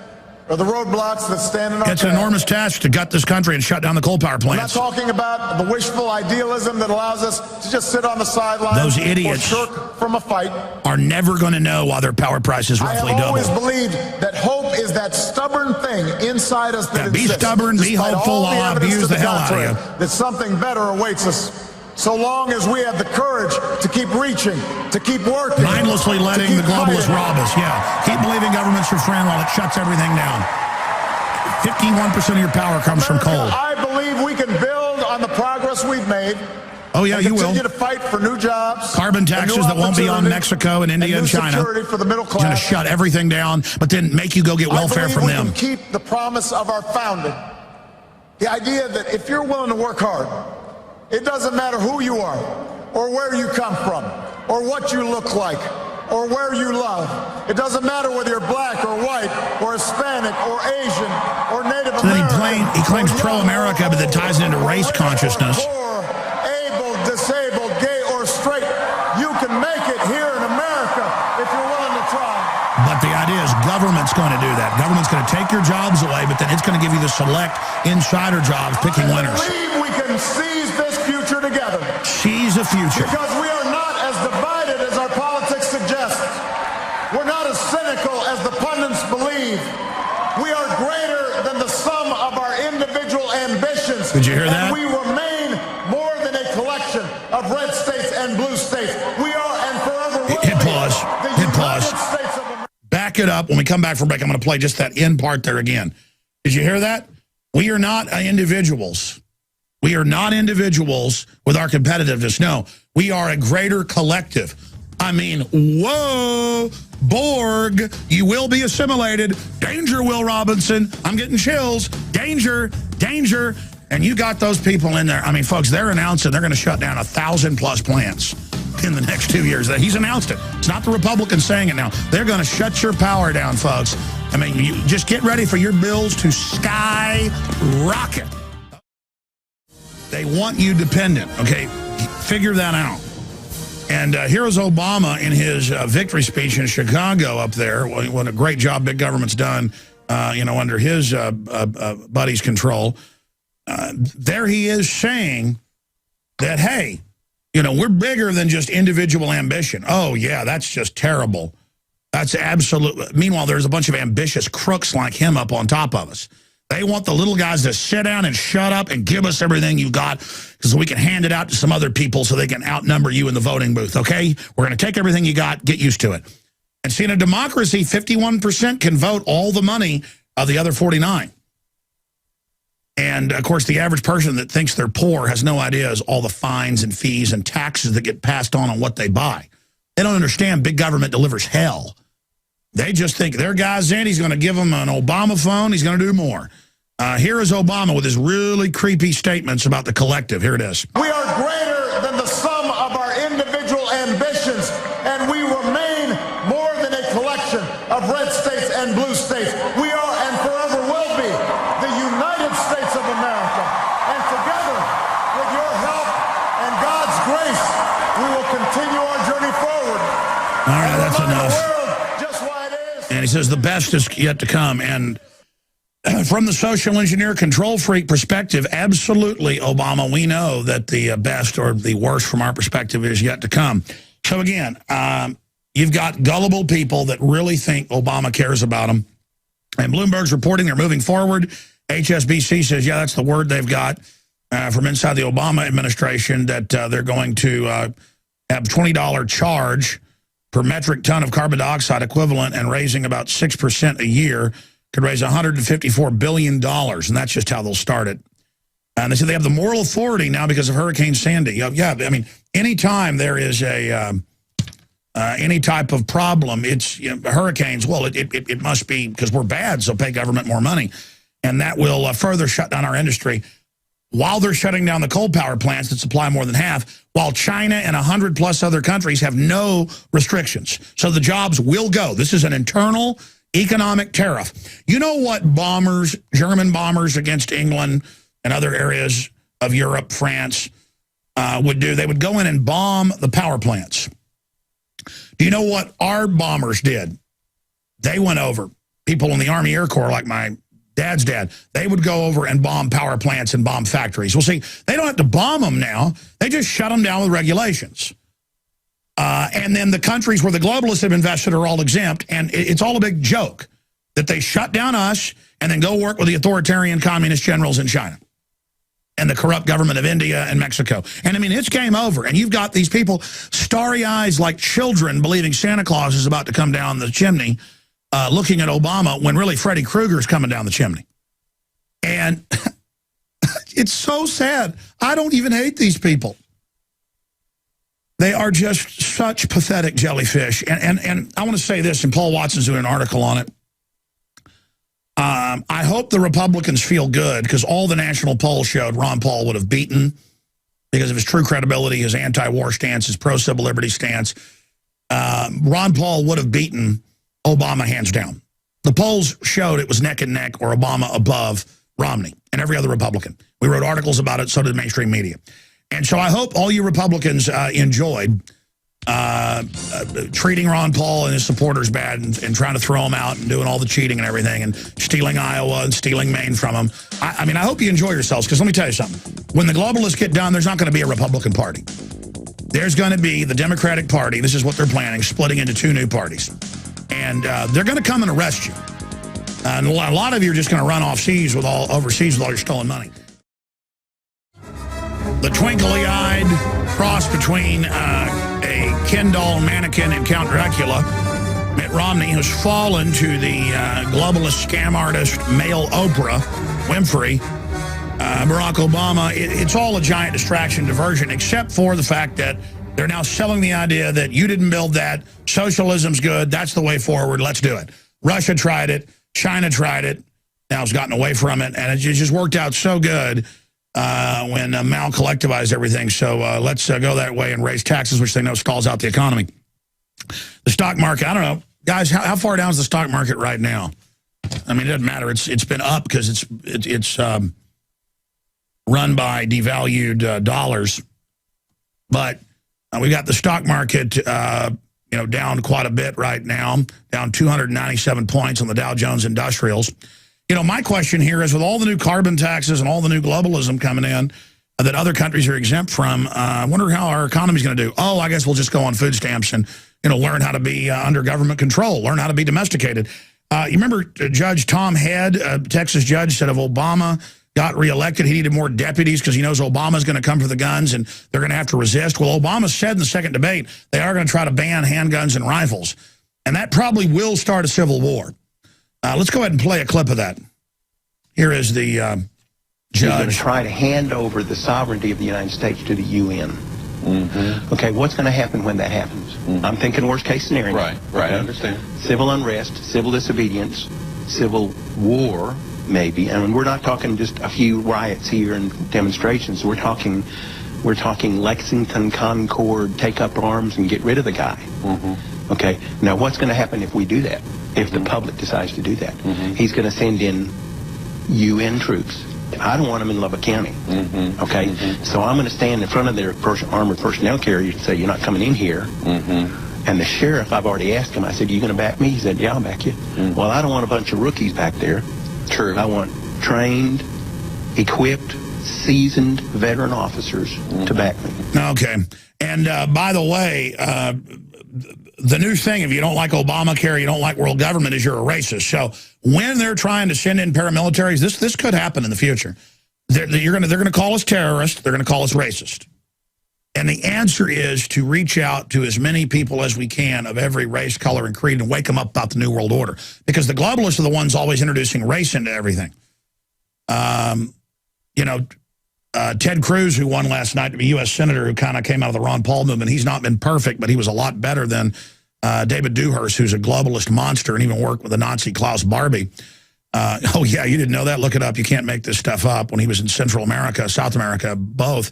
or the roadblocks that stand in our path. It's an enormous task to gut this country and shut down the coal power plants. I'm not talking about the wishful idealism that allows us to just sit on the sidelines. Those idiots or shirk from a fight are never going to know why their power prices roughly double. I have always believed that hope is that stubborn thing inside us that exists. Be stubborn, be hopeful, I'll abuse the hell out of you. That something better awaits us. So long as we have the courage to keep reaching, to keep working. Mindlessly letting the globalists rob us, yeah. Keep believing government's your friend while it shuts everything down. 51% of your power comes from coal. I believe we can build on the progress we've made. Oh, yeah, you will. Continue to fight for new jobs. Carbon taxes that won't be on Mexico and India and China. Security for the middle class. Going to shut everything down, but then make you go get welfare from them. We can keep the promise of our founding. The idea that if you're willing to work hard, it doesn't matter who you are, or where you come from, or what you look like, or where you love. It doesn't matter whether you're black or white, or Hispanic, or Asian, or Native American. He claims pro-America, but that ties it into race consciousness. Poor, able, try. But the idea is government's going to do that. Government's going to take your jobs away, but then it's going to give you the select insider jobs picking winners. I believe we can seize this future together. Seize the future. Because we are not as divided as our politics suggests. We're not as cynical as the pundits believe. We are greater than the sum of our individual ambitions. Did you hear that? And we remain more than a collection of red states and blue states. We are and forever will Hit be pause. the Hit United pause. States of America. Back it up. When we come back from break, I'm going to play just that end part there again. Did you hear that? We are not individuals. We are not individuals with our competitiveness. No, we are a greater collective. I mean, whoa, Borg, you will be assimilated. Danger, Will Robinson. I'm getting chills. Danger, danger. And you got those people in there. I mean, folks, they're announcing they're going to shut down 1,000+ plants in the next 2 years. He's announced it. It's not the Republicans saying it now. They're going to shut your power down, folks. I mean, you just get ready for your bills to skyrocket. They want you dependent, okay? Figure that out. And here's Obama in his victory speech in Chicago up there. What a great job big government's done, under his buddy's control. There he is saying that, hey, we're bigger than just individual ambition. Oh, yeah, that's just terrible. That's absolute. Meanwhile, there's a bunch of ambitious crooks like him up on top of us. They want the little guys to sit down and shut up and give us everything you got so we can hand it out to some other people so they can outnumber you in the voting booth, okay? We're going to take everything you got, get used to it. And see, in a democracy, 51% can vote all the money of the other 49. And, of course, the average person that thinks they're poor has no idea is all the fines and fees and taxes that get passed on what they buy. They don't understand big government delivers hell. They just think their guy's in, he's going to give them an Obama phone, he's going to do more. Here is Obama with his really creepy statements about the collective. Here it is. We are greater than the sum of our individual ambitions, and we remain more than a collection of red states and blue states. We are and forever will be the United States of America. And together, with your help and God's grace, we will continue our journey forward. All right, that's enough. The world just why it is. And he says the best is yet to come. And from the social engineer control freak perspective, absolutely, Obama, we know that the best or the worst from our perspective is yet to come. So again, you've got gullible people that really think Obama cares about them. And Bloomberg's reporting they're moving forward. HSBC says, yeah, that's the word they've got from inside the Obama administration, that they're going to have $20 charge per metric ton of carbon dioxide equivalent, and raising about 6% a year. Could raise $154 billion, and that's just how they'll start it. And they said they have the moral authority now because of Hurricane Sandy. Yeah, I mean, anytime there is any type of problem, it's hurricanes. Well, it must be because we're bad, so pay government more money. And that will further shut down our industry while they're shutting down the coal power plants that supply more than half, while China and 100+ other countries have no restrictions. So the jobs will go. This is an internal economic tariff. You know what bombers, German bombers against England and other areas of Europe, France, would do? They would go in and bomb the power plants. Do you know what our bombers did? They went over. People in the Army Air Corps, like my dad's dad, they would go over and bomb power plants and bomb factories. Well, see, they don't have to bomb them now. They just shut them down with regulations. And then the countries where the globalists have invested are all exempt, and it's all a big joke that they shut down us and then go work with the authoritarian communist generals in China and the corrupt government of India and Mexico. And I mean, it's game over. And you've got these people, starry eyes like children, believing Santa Claus is about to come down the chimney, looking at Obama when really Freddy Krueger is coming down the chimney. And it's so sad. I don't even hate these people. They are just such pathetic jellyfish. And I want to say this, and Paul Watson's doing an article on it. I hope the Republicans feel good, because all the national polls showed Ron Paul would have beaten because of his true credibility, his anti-war stance, his pro-civil liberty stance. Ron Paul would have beaten Obama hands down. The polls showed it was neck and neck, or Obama above Romney and every other Republican. We wrote articles about it, so did mainstream media. And so I hope all you Republicans enjoyed treating Ron Paul and his supporters bad and trying to throw them out and doing all the cheating and everything and stealing Iowa and stealing Maine from them. I mean, I hope you enjoy yourselves, because let me tell you something. When the globalists get done, there's not going to be a Republican Party. There's going to be the Democratic Party. This is what they're planning, splitting into 2 new parties. And they're going to come and arrest you. And a lot of you are just going to run overseas with all your stolen money. The twinkly-eyed cross between a Ken doll mannequin and Count Dracula, Mitt Romney, has fallen to the globalist scam artist, male Oprah Winfrey. Barack Obama, it's all a giant distraction, diversion, except for the fact that they're now selling the idea that you didn't build that, socialism's good, that's the way forward, let's do it. Russia tried it, China tried it, now it's gotten away from it, and it just worked out so good when Mao collectivized everything. So let's go that way and raise taxes, which they know stalls out the economy. The stock market, I don't know. Guys, how far down is the stock market right now? I mean, it doesn't matter. It's been up because it's run by devalued dollars. But we got the stock market down quite a bit right now, down 297 points on the Dow Jones Industrials. My question here is, with all the new carbon taxes and all the new globalism coming in that other countries are exempt from, I wonder how our economy's going to do. Oh, I guess we'll just go on food stamps and learn how to be under government control, learn how to be domesticated. You remember Judge Tom Head, a Texas judge, said if Obama got reelected, he needed more deputies because he knows Obama's going to come for the guns and they're going to have to resist. Well, Obama said in the second debate they are going to try to ban handguns and rifles. And that probably will start a civil war. Let's go ahead and play a clip of that. Here is the judge. He's going to try to hand over the sovereignty of the United States to the UN. Mm-hmm. Okay, what's going to happen when that happens? Mm-hmm. I'm thinking worst case scenario. Right, I understand. Civil unrest, civil disobedience, civil war, maybe. And we're not talking just a few riots here and demonstrations. We're talking Lexington, Concord, take up arms and get rid of the guy. Mm-hmm. Okay, now what's going to happen if we do that? If the public decides to do that? Mm-hmm. He's going to send in UN troops. I don't want them in Lubbock County. Mm-hmm. Okay, mm-hmm. So I'm going to stand in front of their armored personnel carrier and say, you're not coming in here. Mm-hmm. And the sheriff, I've already asked him, I said, are you going to back me? He said, yeah, I'll back you. Mm-hmm. Well, I don't want a bunch of rookies back there. True. I want trained, equipped, seasoned veteran officers to back me. Okay. And by the way, the new thing, if you don't like Obamacare, you don't like world government, is you're a racist. So when they're trying to send in paramilitaries, this could happen in the future. They're going to call us terrorists. They're going to call us racist. And the answer is to reach out to as many people as we can of every race, color, and creed and wake them up about the New World Order. Because the globalists are the ones always introducing race into everything. Ted Cruz, who won last night to be U.S. Senator, who kind of came out of the Ron Paul movement, he's not been perfect, but he was a lot better than David Dewhurst, who's a globalist monster and even worked with the Nazi Klaus Barbie. Oh, yeah, you didn't know that? Look it up. You can't make this stuff up. When he was in Central America, South America, both.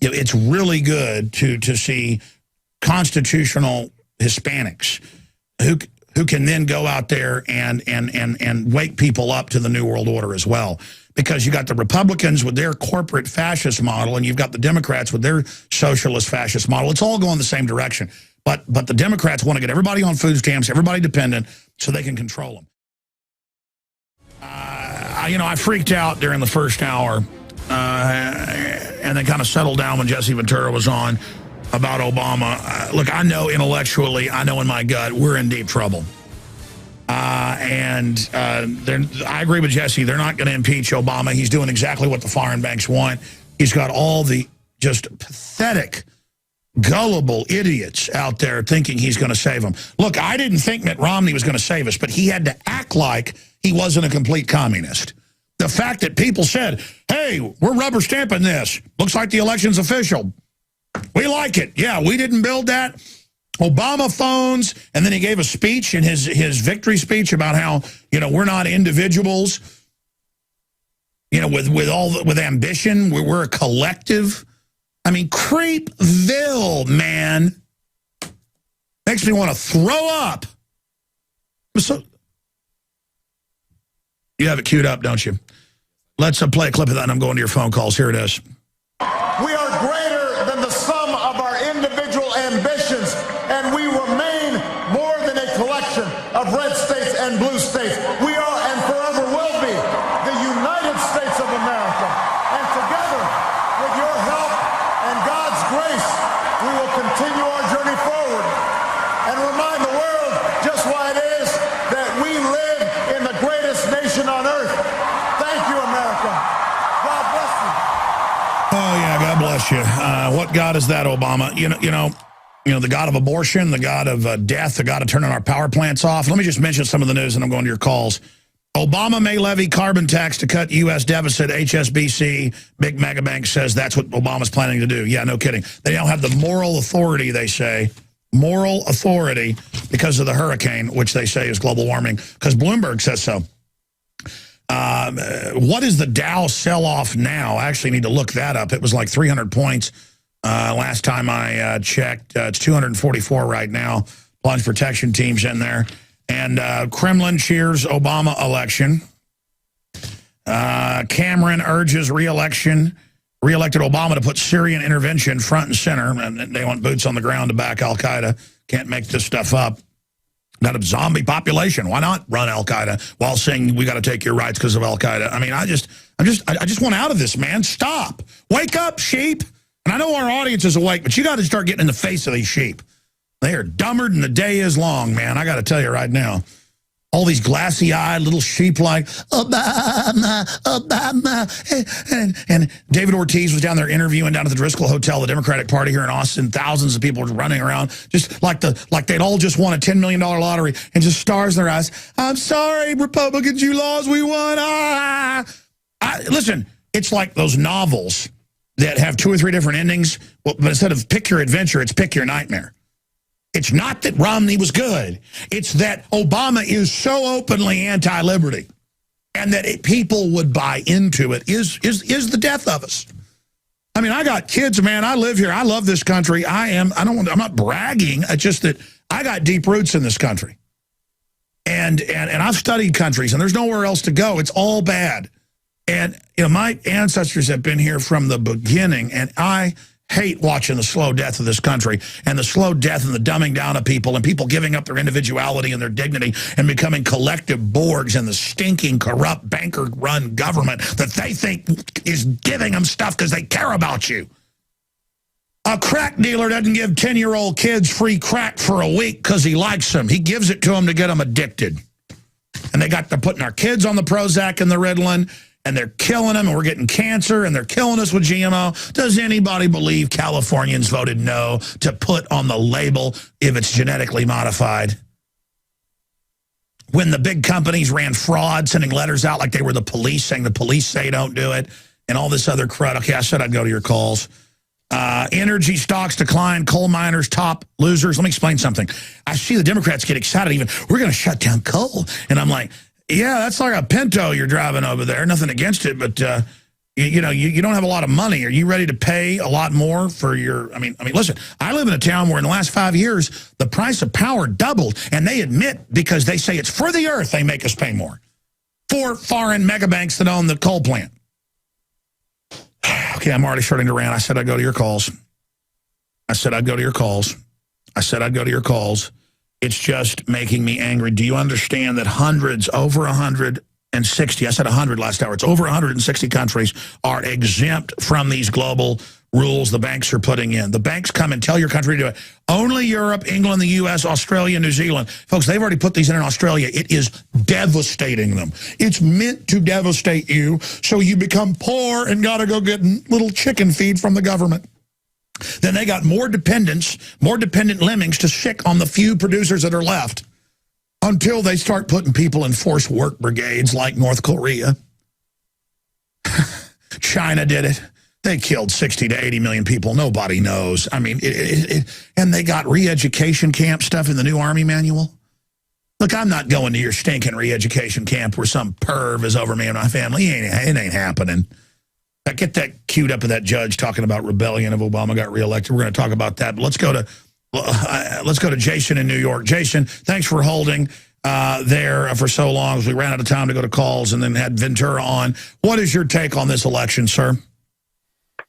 It's really good to see constitutional Hispanics who can then go out there and wake people up to the New World Order as well. Because you got the Republicans with their corporate fascist model, and you've got the Democrats with their socialist fascist model. It's all going the same direction. But the Democrats want to get everybody on food stamps, everybody dependent, so they can control them. I freaked out during the first hour and then kind of settled down when Jesse Ventura was on about Obama. Look, I know intellectually, I know in my gut, we're in deep trouble. I agree with Jesse. They're not going to impeach Obama. He's doing exactly what the foreign banks want. He's got all the just pathetic, gullible idiots out there thinking he's going to save them. Look, I didn't think Mitt Romney was going to save us, but he had to act like he wasn't a complete communist. The fact that people said, hey, we're rubber stamping this. Looks like the election's official. We like it. Yeah, we didn't build that. Obama phones, and then he gave a speech in his victory speech about how, we're not individuals, with ambition. We're a collective. I mean, Creepville, man. Makes me want to throw up. So, you have it queued up, don't you? Let's play a clip of that, and I'm going to your phone calls. Here it is. We are greater than the of red states and blue states. We are and forever will be the United States of America. And together, with your help and God's grace, we will continue our journey forward and remind the world just why it is that we live in the greatest nation on earth. Thank you, America. God bless you. Oh, yeah, God bless you. What God is that, Obama? You know, the God of abortion, the God of death, the God of turning our power plants off. Let me just mention some of the news, and I'm going to your calls. Obama may levy carbon tax to cut U.S. deficit. HSBC, big mega bank, says that's what Obama's planning to do. Yeah, no kidding. They don't have the moral authority, they say. Moral authority because of the hurricane, which they say is global warming, because Bloomberg says so. What is the Dow sell-off now? I actually need to look that up. It was like 300 points last time I checked. It's 244 right now. Plunge protection team's in there. And Kremlin cheers Obama election. Cameron urges reelected Obama to put Syrian intervention front and center. And they want boots on the ground to back al-Qaeda. Can't make this stuff up. Got a zombie population. Why not run al-Qaeda while saying we got to take your rights because of al-Qaeda? I mean, I just want out of this, man. Stop. Wake up, sheep. And I know our audience is awake, but you got to start getting in the face of these sheep. They are dumber than the day is long, man. I got to tell you right now. All these glassy-eyed little sheep like, Obama, Obama. And David Ortiz was down there interviewing down at the Driscoll Hotel, the Democratic Party here in Austin. Thousands of people were running around, just like they'd all just won a $10 million lottery, and just stars in their eyes. I'm sorry, Republicans, you lost, we won. Listen, it's like those novels that have 2 or 3 different endings, but instead of pick your adventure, it's pick your nightmare. It's not that Romney was good. It's that Obama is so openly anti-liberty, and that people would buy into it is the death of us. I mean, I got kids, man. I live here. I love this country. I'm not bragging. It's just that I got deep roots in this country, and I've studied countries, and there's nowhere else to go. It's all bad, and my ancestors have been here from the beginning, and I hate watching the slow death of this country and the slow death and the dumbing down of people and people giving up their individuality and their dignity and becoming collective Borgs in the stinking, corrupt, banker-run government that they think is giving them stuff because they care about you. A crack dealer doesn't give 10-year-old kids free crack for a week because he likes them. He gives it to them to get them addicted. And they're putting our kids on the Prozac and the Ritalin, and they're killing them, and we're getting cancer, and they're killing us with GMO. Does anybody believe Californians voted no to put on the label if it's genetically modified? When the big companies ran fraud, sending letters out like they were the police, saying the police say don't do it, and all this other crud. Okay, I said I'd go to your calls. Energy stocks decline, coal miners top losers. Let me explain something. I see the Democrats get excited even, we're going to shut down coal. And I'm like, yeah, that's like a Pinto you're driving over there. Nothing against it, but you don't have a lot of money. Are you ready to pay a lot more for your? I mean, listen. I live in a town where in the last 5 years the price of power doubled, and they admit because they say it's for the earth they make us pay more for foreign mega banks that own the coal plant. Okay, I'm already starting to rant. I said I'd go to your calls. I said I'd go to your calls. I said I'd go to your calls. It's just making me angry. Do you understand that hundreds, over 160, I said 100 last hour, it's over 160 countries are exempt from these global rules the banks are putting in. The banks come and tell your country to do it. Only Europe, England, the U.S., Australia, New Zealand. Folks, they've already put these in Australia. It is devastating them. It's meant to devastate you so you become poor and got to go get little chicken feed from the government. Then they got more dependent lemmings to sick on the few producers that are left until they start putting people in forced work brigades like North Korea. China did it. They killed 60 to 80 million people. Nobody knows. I mean, and they got re-education camp stuff in the new Army manual. Look, I'm not going to your stinking re-education camp where some perv is over me and my family. It ain't happening. Get that queued up of that judge talking about rebellion if Obama got reelected. We're going to talk about that. But let's go to Jason in New York. Jason, thanks for holding there for so long as we ran out of time to go to calls and then had Ventura on. What is your take on this election, sir?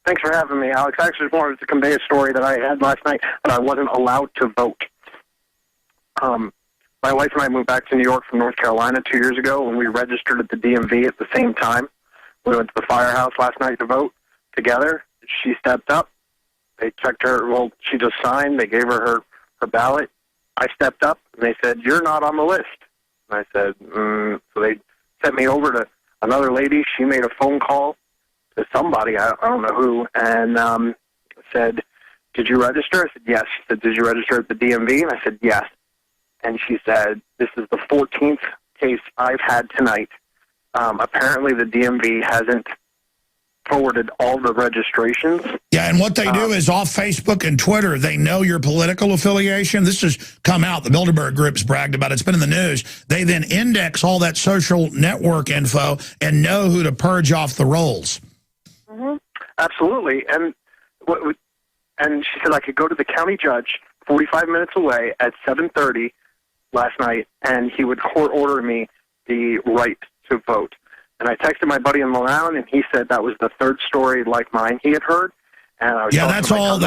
Thanks for having me, Alex. I actually just wanted to convey a story that I had last night, but I wasn't allowed to vote. my wife and I moved back to New York from North Carolina 2 years ago, and we registered at the DMV at the same time. We went to the firehouse last night to vote together. She stepped up. They checked her. Well, she just signed. They gave her her ballot. I stepped up, and they said, "You're not on the list." And I said, So they sent me over to another lady. She made a phone call to somebody, I don't know who, and said, "Did you register?" I said, "Yes." She said, "Did you register at the DMV?" And I said, "Yes." And she said, "This is the 14th case I've had tonight. Apparently the DMV hasn't forwarded all the registrations." Yeah, and what they do is off Facebook and Twitter, they know your political affiliation. This has come out. The Bilderberg Group's bragged about it. It's been in the news. They then index all that social network info and know who to purge off the rolls. Mm-hmm. Absolutely. And she said I could go to the county judge 45 minutes away at 7:30 last night, and he would court order me the right to vote. And I texted my buddy in Milan, and he said that was the third story like mine he had heard. And I was that's all.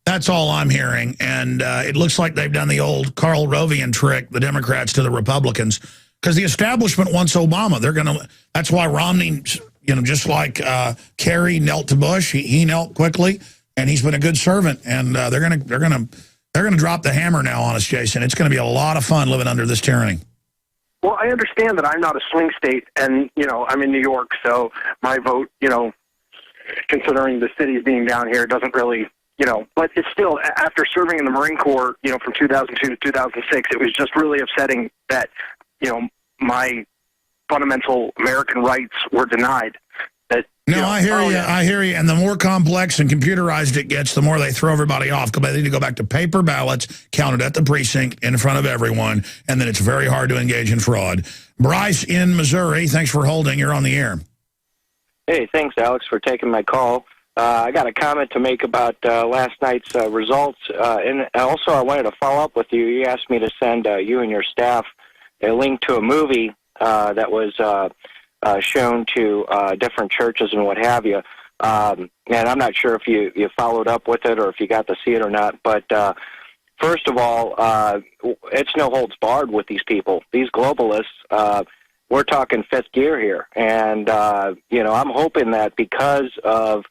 That's all I'm hearing, and it looks like they've done the old Karl Rovian trick, the Democrats to the Republicans, because the establishment wants Obama. They're gonna. That's why Romney, just like Kerry knelt to Bush, he knelt quickly, and he's been a good servant. And they're gonna drop the hammer now on us, Jason. It's going to be a lot of fun living under this tyranny. Well, I understand that I'm not a swing state, and, I'm in New York, so my vote, considering the cities being down here, doesn't really, but it's still, after serving in the Marine Corps, from 2002 to 2006, it was just really upsetting that, my fundamental American rights were denied. No, I hear you. I hear you. And the more complex and computerized it gets, the more they throw everybody off. They need to go back to paper ballots counted at the precinct in front of everyone, and then it's very hard to engage in fraud. Bryce in Missouri, thanks for holding. You're on the air. Hey, thanks, Alex, for taking my call. I got a comment to make about last night's results. And also, I wanted to follow up with you. You asked me to send you and your staff a link to a movie that was shown to different churches and what have you. And I'm not sure if you followed up with it or if you got to see it or not. But first of all, it's no holds barred with these people. These globalists, we're talking fifth gear here. And, I'm hoping that because of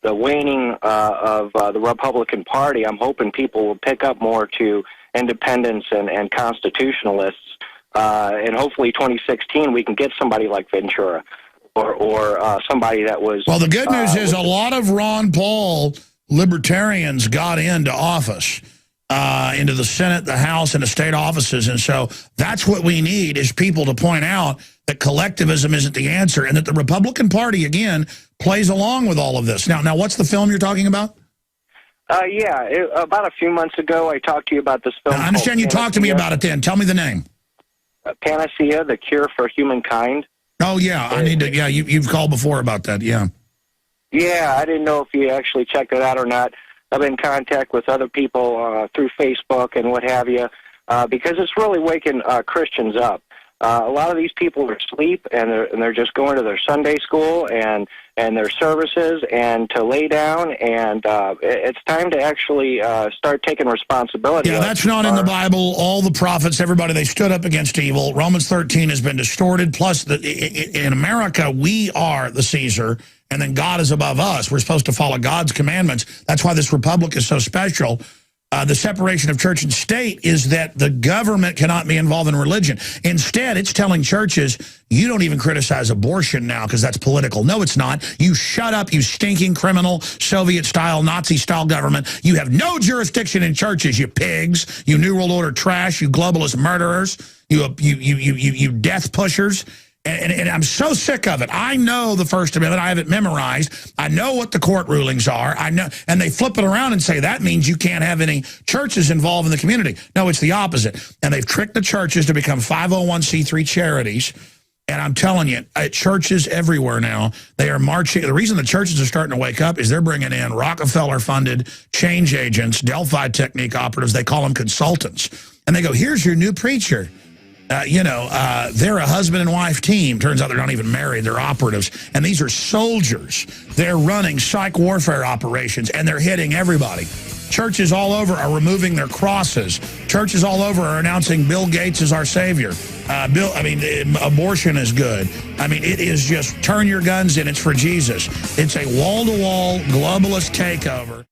the waning of the Republican Party, I'm hoping people will pick up more to independents and constitutionalists. And hopefully 2016 we can get somebody like Ventura or somebody that was... Well, the good news is a lot of Ron Paul libertarians got into office, into the Senate, the House, and the state offices. And so that's what we need is people to point out that collectivism isn't the answer and that the Republican Party, again, plays along with all of this. Now, what's the film you're talking about? About a few months ago I talked to you about this film. Now, I understand you talked to me about it then. Tell me the name. Panacea, The Cure for Humankind. Oh, yeah. I need to. Yeah, you've called before about that. Yeah. Yeah, I didn't know if you actually checked it out or not. I've been in contact with other people through Facebook and what have you, because it's really waking Christians up. A lot of these people are asleep, and they're just going to their Sunday school and their services and to lay down, and it's time to actually start taking responsibility. Yeah, that's not in the Bible. All the prophets, everybody, they stood up against evil. Romans 13 has been distorted. Plus, in America, we are the Caesar, and then God is above us. We're supposed to follow God's commandments. That's why this republic is so special. The separation of church and state is that the government cannot be involved in religion. Instead, it's telling churches, you don't even criticize abortion now because that's political. No, it's not. You shut up, you stinking criminal, Soviet-style, Nazi-style government. You have no jurisdiction in churches, you pigs, you New World Order trash, you globalist murderers, you death pushers. And I'm so sick of it. I know the First Amendment. I have it memorized. I know what the court rulings are. I know, and they flip it around and say that means you can't have any churches involved in the community. No, it's the opposite. And they've tricked the churches to become 501c3 charities. And I'm telling you, at churches everywhere now, they are marching. The reason the churches are starting to wake up is they're bringing in Rockefeller-funded change agents, Delphi technique operatives. They call them consultants. And they go, here's your new preacher. They're a husband and wife team. Turns out they're not even married. They're operatives. And these are soldiers. They're running psych warfare operations, and they're hitting everybody. Churches all over are removing their crosses. Churches all over are announcing Bill Gates is our savior. Abortion is good. I mean, it is just turn your guns in. It's for Jesus. It's a wall-to-wall globalist takeover.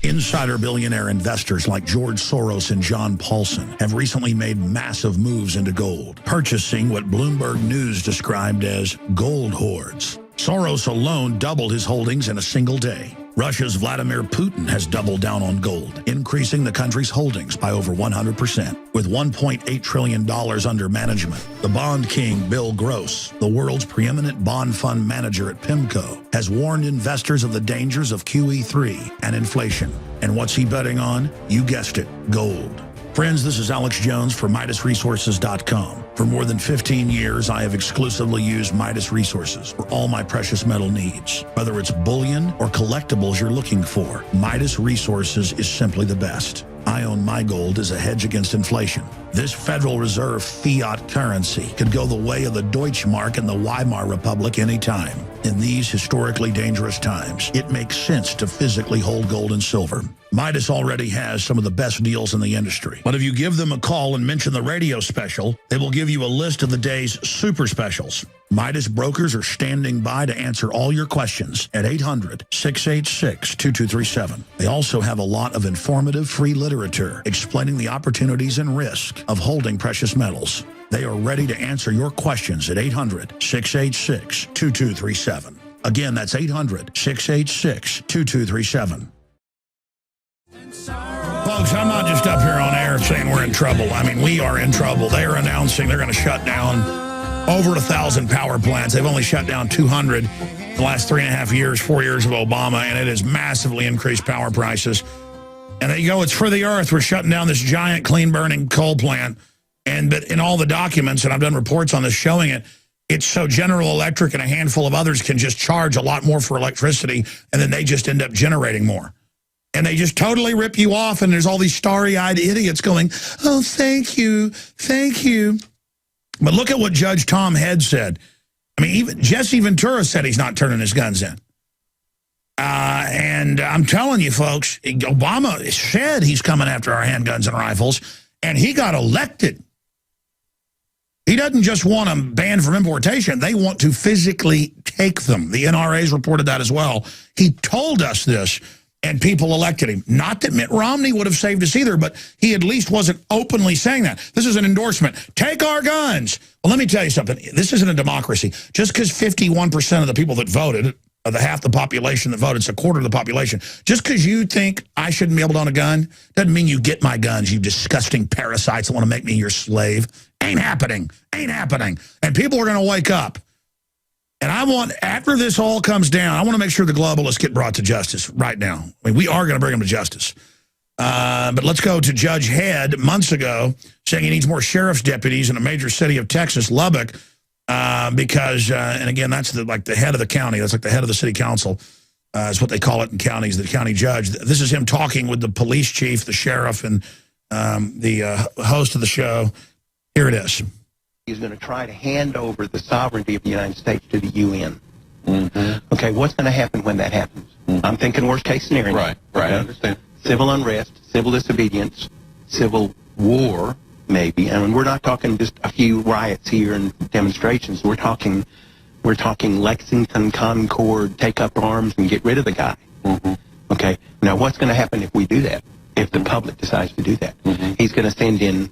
Insider billionaire investors like George Soros and John Paulson have recently made massive moves into gold, purchasing what Bloomberg News described as gold hoards. Soros alone doubled his holdings in a single day. Russia's Vladimir Putin has doubled down on gold, increasing the country's holdings by over 100%. With $1.8 trillion under management, the bond king Bill Gross, the world's preeminent bond fund manager at PIMCO, has warned investors of the dangers of QE3 and inflation. And what's he betting on? You guessed it, gold. Friends, this is Alex Jones for MidasResources.com. For more than 15 years, I have exclusively used Midas Resources for all my precious metal needs. Whether it's bullion or collectibles you're looking for, Midas Resources is simply the best. I own my gold as a hedge against inflation. This Federal Reserve fiat currency could go the way of the Deutschmark and the Weimar Republic anytime. In these historically dangerous times, it makes sense to physically hold gold and silver. Midas already has some of the best deals in the industry. But if you give them a call and mention the radio special, they will give you a list of the day's super specials. Midas brokers are standing by to answer all your questions at 800-686-2237. They also have a lot of informative free literature explaining the opportunities and risk of holding precious metals. They are ready to answer your questions at 800-686-2237. Again, that's 800-686-2237. Folks, I'm not just up here on air saying we're in trouble. I mean, we are in trouble. They are announcing they're going to shut down over 1,000 power plants. They've only shut down 200 in the last 3.5 years, 4 years of Obama, and it has massively increased power prices. And there you go, it's for the earth. We're shutting down this giant clean-burning coal plant. But in all the documents, and I've done reports on this showing it, it's so General Electric and a handful of others can just charge a lot more for electricity, and then they just end up generating more. And they just totally rip you off, and there's all these starry-eyed idiots going, oh, thank you, thank you. But look at what Judge Tom Head said. I mean, even Jesse Ventura said he's not turning his guns in. And I'm telling you, folks, Obama said he's coming after our handguns and rifles, and he got elected. He doesn't just want them banned from importation. They want to physically take them. The NRA's reported that as well. He told us this, and people elected him. Not that Mitt Romney would have saved us either, but he at least wasn't openly saying that. This is an endorsement. Take our guns. Well, let me tell you something. This isn't a democracy. Just because 51% of the people that voted, of the half the population that voted, it's a quarter of the population, just because you think I shouldn't be able to own a gun, doesn't mean you get my guns, you disgusting parasites that want to make me your slave. Ain't happening. Ain't happening. And people are going to wake up. And I want, after this all comes down, I want to make sure the globalists get brought to justice right now. I mean, we are going to bring them to justice. But let's go to Judge Head months ago saying he needs more sheriff's deputies in a major city of Texas, Lubbock, because, and again, that's like the head of the county. That's like the head of the city council is what they call it in counties, the county judge. This is him talking with the police chief, the sheriff, and the host of the show. Here it is. He's going to try to hand over the sovereignty of the United States to the UN. Mm-hmm. Okay, what's going to happen when that happens? Mm-hmm. I'm thinking worst case scenario. Right, I understand. Civil unrest, civil disobedience, civil war, maybe. And we're not talking just a few riots here and demonstrations. We're talking Lexington, Concord, take up arms and get rid of the guy. Mm-hmm. Okay, now what's going to happen if we do that? If the public decides to do that? Mm-hmm. He's going to send in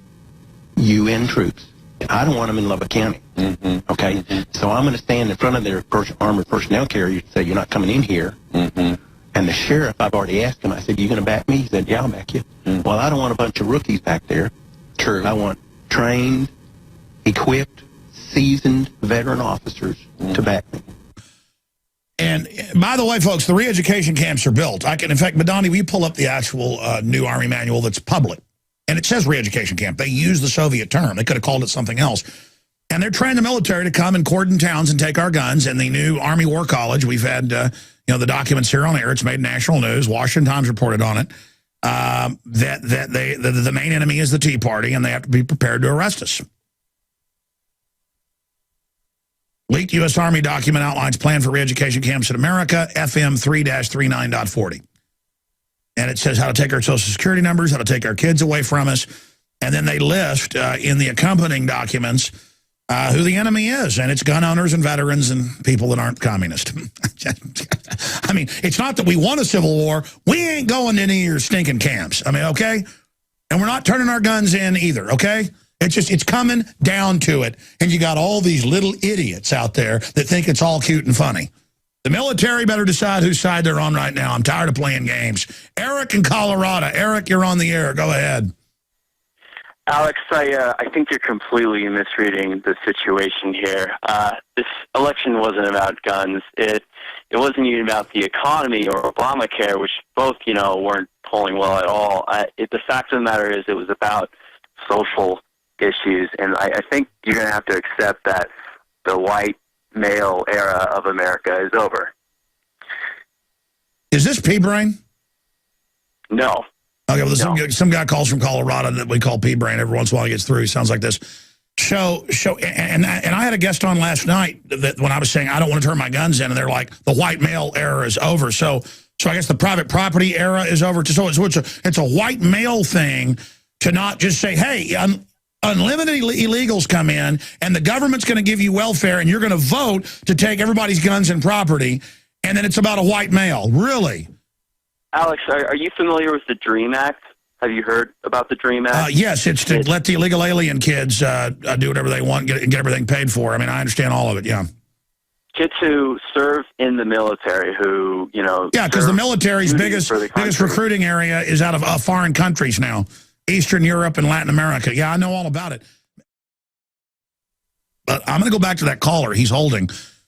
UN troops. I don't want them in Lubbock County, okay? Mm-hmm. So I'm going to stand in front of their armored personnel carrier and say, you're not coming in here. Mm-hmm. And the sheriff, I've already asked him, I said, you going to back me? He said, yeah, I'll back you. Mm-hmm. Well, I don't want a bunch of rookies back there. True. I want trained, equipped, seasoned veteran officers to back me. And by the way, folks, the re-education camps are built. In fact, Madani, will you pull up the actual new Army manual that's public? And it says re-education camp. They use the Soviet term. They could have called it something else. And they're training the military to come and cordon towns and take our guns. And the new Army War College, we've had the documents here on air. It's made national news. Washington Times reported on it. The main enemy is the Tea Party, and they have to be prepared to arrest us. Leaked U.S. Army document outlines plan for re-education camps in America, FM 3-39.40. and it says how to take our Social Security numbers, how to take our kids away from us. And then they list in the accompanying documents who the enemy is. And it's gun owners and veterans and people that aren't communist. I mean, it's not that we want a civil war. We ain't going to any of your stinking camps. I mean, okay? And we're not turning our guns in either, okay? It's coming down to it. And you got all these little idiots out there that think it's all cute and funny. The military better decide whose side they're on right now. I'm tired of playing games. Eric in Colorado. Eric, you're on the air. Go ahead. Alex, I think you're completely misreading the situation here. This election wasn't about guns. It wasn't even about the economy or Obamacare, which both, weren't polling well at all. The fact of the matter is it was about social issues, and I think you're going to have to accept that the white male era of America is over. Is this P-Brain? No. Okay, well, some guy calls from Colorado that we call P-Brain. Every once in a while he gets through. He sounds like this. And I had a guest on last night that when I was saying I don't want to turn my guns in, and they're like, the white male era is over. So I guess the private property era is over. So it's a white male thing to not just say, hey, unlimited illegals come in, and the government's going to give you welfare, and you're going to vote to take everybody's guns and property, and then it's about a white male. Really? Alex, are you familiar with the DREAM Act? Have you heard about the DREAM Act? Yes, it's to let the illegal alien kids do whatever they want and get everything paid for. I mean, I understand all of it, yeah. Kids who serve in the military who, Yeah, because the military's biggest recruiting area is out of foreign countries now. Eastern Europe and Latin America. Yeah, I know all about it. But I'm going to go back to that caller he's holding,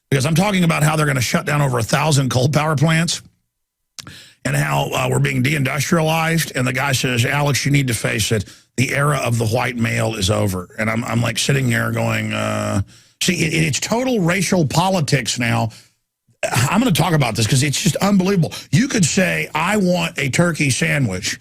because I'm talking about how they're going to shut down over 1,000 coal power plants, and how we're being deindustrialized. And the guy says, Alex, you need to face it. The era of the white male is over. And I'm like sitting here going, see, it's total racial politics now. I'm going to talk about this because it's just unbelievable. You could say, I want a turkey sandwich,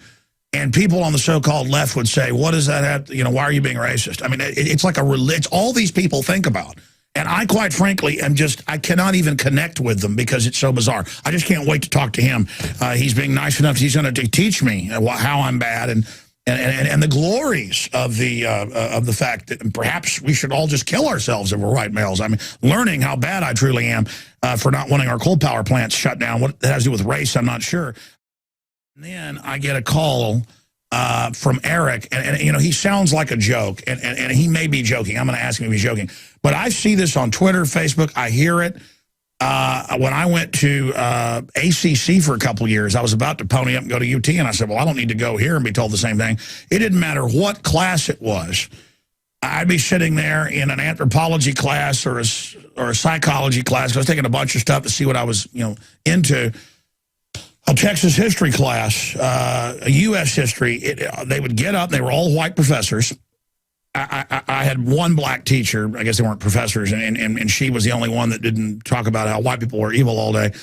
and people on the so-called left would say, what does that have to, why are you being racist? I mean, it's like it's all these people think about. And I, quite frankly, I cannot even connect with them because it's so bizarre. I just can't wait to talk to him. He's being nice enough. He's going to teach me how I'm bad and the glories of the fact that perhaps we should all just kill ourselves if we're white males. I mean, learning how bad I truly am for not wanting our coal power plants shut down. What that has to do with race, I'm not sure. And then I get a call from Eric, and he sounds like a joke, and he may be joking. I'm going to ask him if he's joking. But I see this on Twitter, Facebook. I hear it. When I went to ACC for a couple of years, I was about to pony up and go to UT, and I said, well, I don't need to go here and be told the same thing. It didn't matter what class it was. I'd be sitting there in an anthropology class or a psychology class. I was taking a bunch of stuff to see what I was into. A Texas history class, a U.S. history, they would get up. They were all white professors. I had one black teacher. I guess they weren't professors, and she was the only one that didn't talk about how white people were evil all day.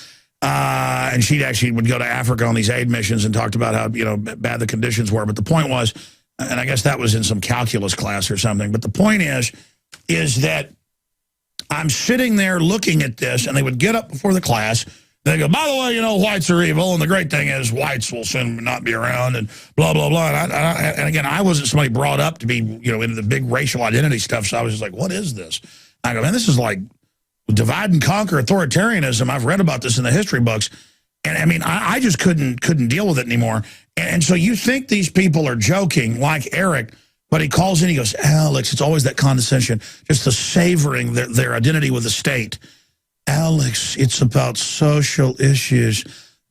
And she actually would go to Africa on these aid missions and talked about how bad the conditions were. But the point was, and I guess that was in some calculus class or something. But the point is that I'm sitting there looking at this, and they would get up before the class. They go, by the way, whites are evil, and the great thing is whites will soon not be around, and blah, blah, blah. And again, I wasn't somebody brought up to be, into the big racial identity stuff, so I was just like, what is this? I go, man, this is like divide and conquer authoritarianism. I've read about this in the history books, and I mean, I just couldn't deal with it anymore. And so you think these people are joking, like Eric, but he calls in, he goes, Alex, it's always that condescension, just the savoring their identity with the state. Alex, it's about social issues.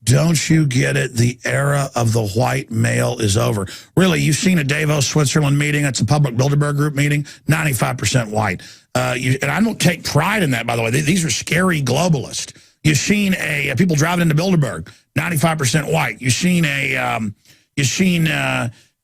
Don't you get it? The era of the white male is over. Really, you've seen a Davos, Switzerland meeting. It's a public Bilderberg group meeting, 95% white. And I don't take pride in that, by the way. These are scary globalists. You've seen people driving into Bilderberg, 95% white. You've seen a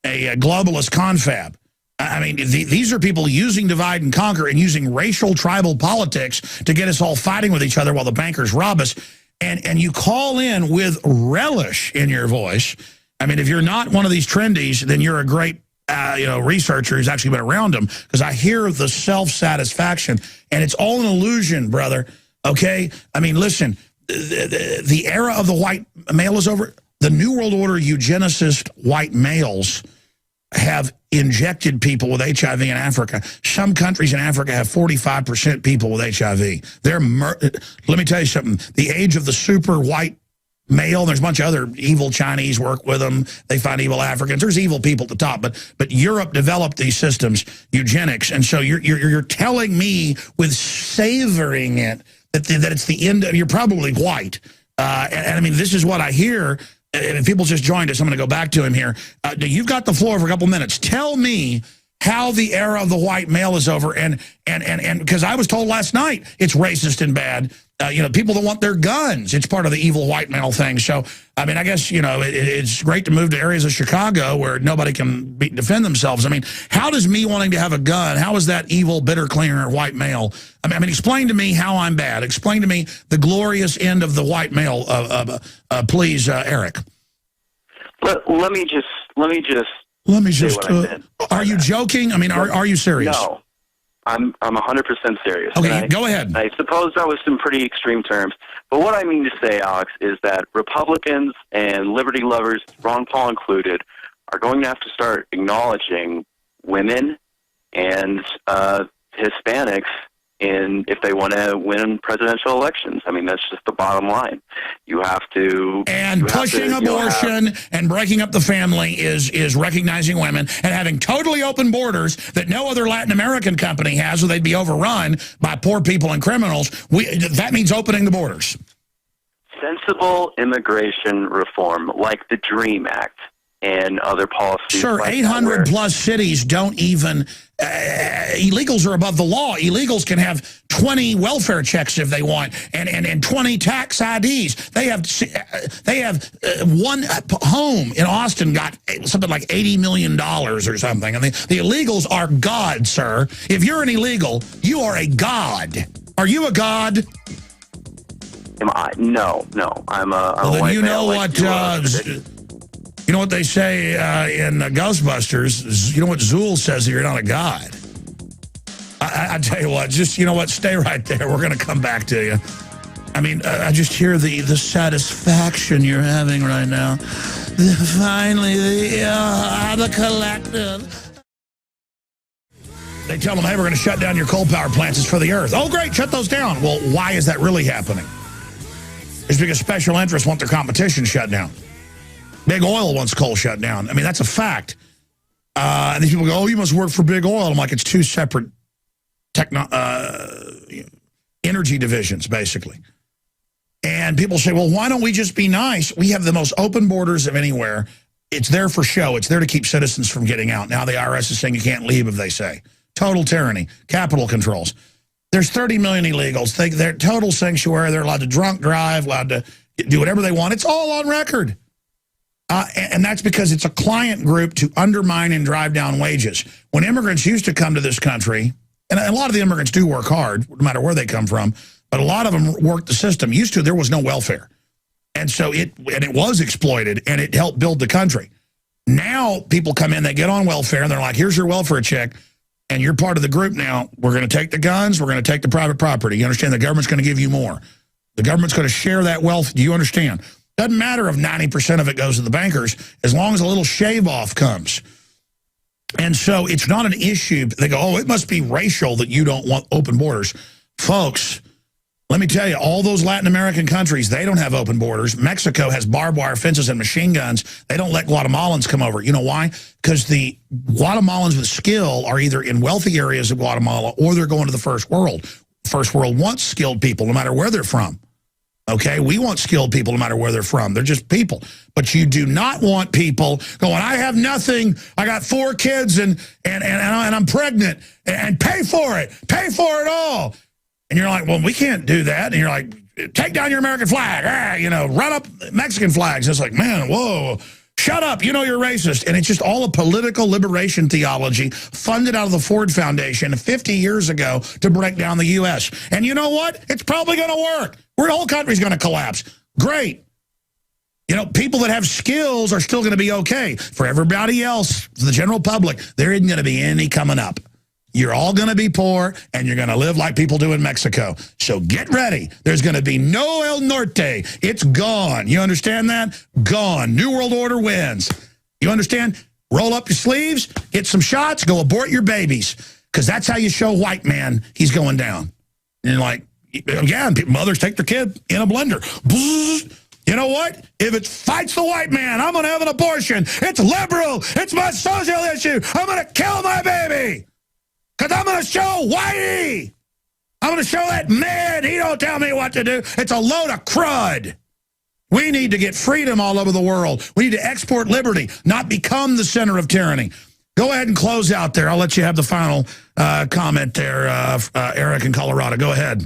globalist confab. I mean, these are people using divide and conquer and using racial tribal politics to get us all fighting with each other while the bankers rob us. And you call in with relish in your voice. I mean, if you're not one of these trendies, then you're a great researcher who's actually been around them, because I hear the self-satisfaction, and it's all an illusion, brother, okay? I mean, listen, the era of the white male is over. the New World Order eugenicist white males have injected people with HIV in Africa. Some countries in Africa have 45% people with HIV. Let me tell you something. The age of the super white male, there's a bunch of other evil Chinese work with them. They find evil Africans. There's evil people at the top, but Europe developed these systems, eugenics, and so you're telling me with savoring it that it's the end. You're probably white, and I mean this is what I hear. And if people just joined us, I'm going to go back to him here. You've got the floor for a couple minutes. Tell me how the era of the white male is over, and because I was told last night it's racist and bad. People that want their guns, it's part of the evil white male thing. So, I mean, I guess, it's great to move to areas of Chicago where nobody can defend themselves. I mean, how does me wanting to have a gun, how is that evil, bitter, cleaner white male? I mean, explain to me how I'm bad. Explain to me the glorious end of the white male, please, Eric. Let me just. Are you joking? I mean, are you serious? No. I'm 100% serious. Okay, go ahead. I suppose that was some pretty extreme terms. But what I mean to say, Alex, is that Republicans and liberty lovers, Ron Paul included, are going to have to start acknowledging women and Hispanics if they want to win presidential elections. I mean, that's just the bottom line. You have to... And pushing abortion and breaking up the family is recognizing women and having totally open borders that no other Latin American company has, or they'd be overrun by poor people and criminals. That means opening the borders. Sensible immigration reform, like the DREAM Act and other policies. Sure, like 800 plus cities don't even... illegals are above the law. Illegals can have 20 welfare checks if they want, and 20 tax IDs. They have one home in Austin got something like $80 million or something. And the illegals are God, sir. If you're an illegal, you are a god. Are you a god? Am I? No. I'm a well, white you know male, what? You know what they say in Ghostbusters? You know what Zool says that you're not a god. I tell you what, just, stay right there. We're going to come back to you. I mean, I just hear the satisfaction you're having right now. Finally, the collective. They tell them, hey, we're going to shut down your coal power plants. It's for the earth. Oh, great, shut those down. Well, why is that really happening? It's because special interests want their competition shut down. Big oil wants coal shut down. I mean, that's a fact. And these people go, oh, you must work for big oil. I'm like, it's two separate energy divisions, basically. And people say, well, why don't we just be nice? We have the most open borders of anywhere. It's there for show. It's there to keep citizens from getting out. Now the IRS is saying you can't leave if they say. Total tyranny. Capital controls. There's 30 million illegals. They're total sanctuary. They're allowed to drunk drive, allowed to do whatever they want. It's all on record. And that's because it's a client group to undermine and drive down wages. When immigrants used to come to this country, and a lot of the immigrants do work hard, no matter where they come from, but a lot of them work the system. Used to, there was no welfare. And so it was exploited, and it helped build the country. Now people come in, they get on welfare, and they're like, here's your welfare check, and you're part of the group now. We're going to take the guns. We're going to take the private property. You understand? The government's going to give you more. The government's going to share that wealth. Do you understand? Doesn't matter if 90% of it goes to the bankers, as long as a little shave-off comes. And so it's not an issue. They go, oh, it must be racial that you don't want open borders. Folks, let me tell you, all those Latin American countries, they don't have open borders. Mexico has barbed wire fences and machine guns. They don't let Guatemalans come over. You know why? Because the Guatemalans with skill are either in wealthy areas of Guatemala or they're going to the first world. First world wants skilled people, no matter where they're from. Okay, we want skilled people no matter where they're from. They're just people. But you do not want people going, I have nothing. I got 4 kids and I'm pregnant and pay for it. Pay for it all. And you're like, well, we can't do that. And you're like, take down your American flag. Run up Mexican flags. And it's like, man, whoa, shut up. You know you're racist. And it's just all a political liberation theology funded out of the Ford Foundation 50 years ago to break down the U.S. And you know what? It's probably going to work. The whole country's going to collapse. Great. People that have skills are still going to be okay. For everybody else, for the general public, there isn't going to be any coming up. You're all going to be poor, and you're going to live like people do in Mexico. So get ready. There's going to be no El Norte. It's gone. You understand that? Gone. New World Order wins. You understand? Roll up your sleeves, get some shots, go abort your babies. Because that's how you show white man he's going down. And you're like, yeah, mothers take their kid in a blender. You know what? If it fights the white man, I'm going to have an abortion. It's liberal. It's my social issue. I'm going to kill my baby. Because I'm going to show Whitey. I'm going to show that man. He don't tell me what to do. It's a load of crud. We need to get freedom all over the world. We need to export liberty, not become the center of tyranny. Go ahead and close out there. I'll let you have the final comment there, Eric in Colorado. Go ahead.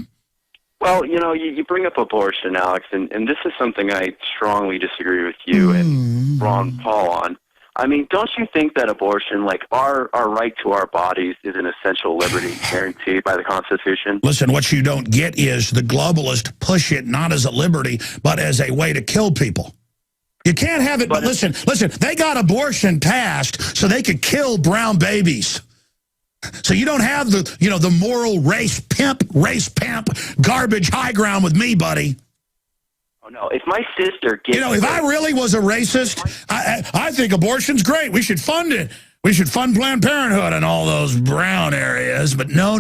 Well, you know, you bring up abortion, Alex, and this is something I strongly disagree with you and Ron Paul on. I mean, don't you think that abortion, like our right to our bodies, is an essential liberty guaranteed by the Constitution? Listen, what you don't get is the globalists push it not as a liberty, but as a way to kill people. You can't have it, but listen, they got abortion passed so they could kill brown babies. So you don't have the, you know, the moral race pimp, garbage high ground with me, buddy. Oh, no. If my sister gets... You know, if I really was a racist, I think abortion's great. We should fund it. We should fund Planned Parenthood in all those brown areas. But no.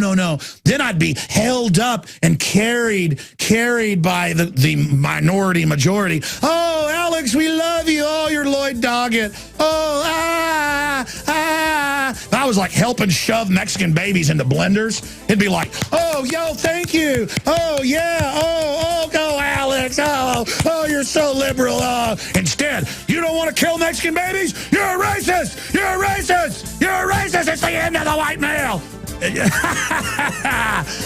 Then I'd be held up and carried by the minority majority. Oh, Alex, we love you. Oh, you're Lloyd Doggett. Oh, If I was like helping shove Mexican babies into blenders, it'd be like, oh, yo, thank you. Oh, yeah. Oh, go, Alex. Oh, you're so liberal. Instead, you don't want to kill Mexican babies? You're a racist. You're a racist. You're a racist. It's the end of the white male.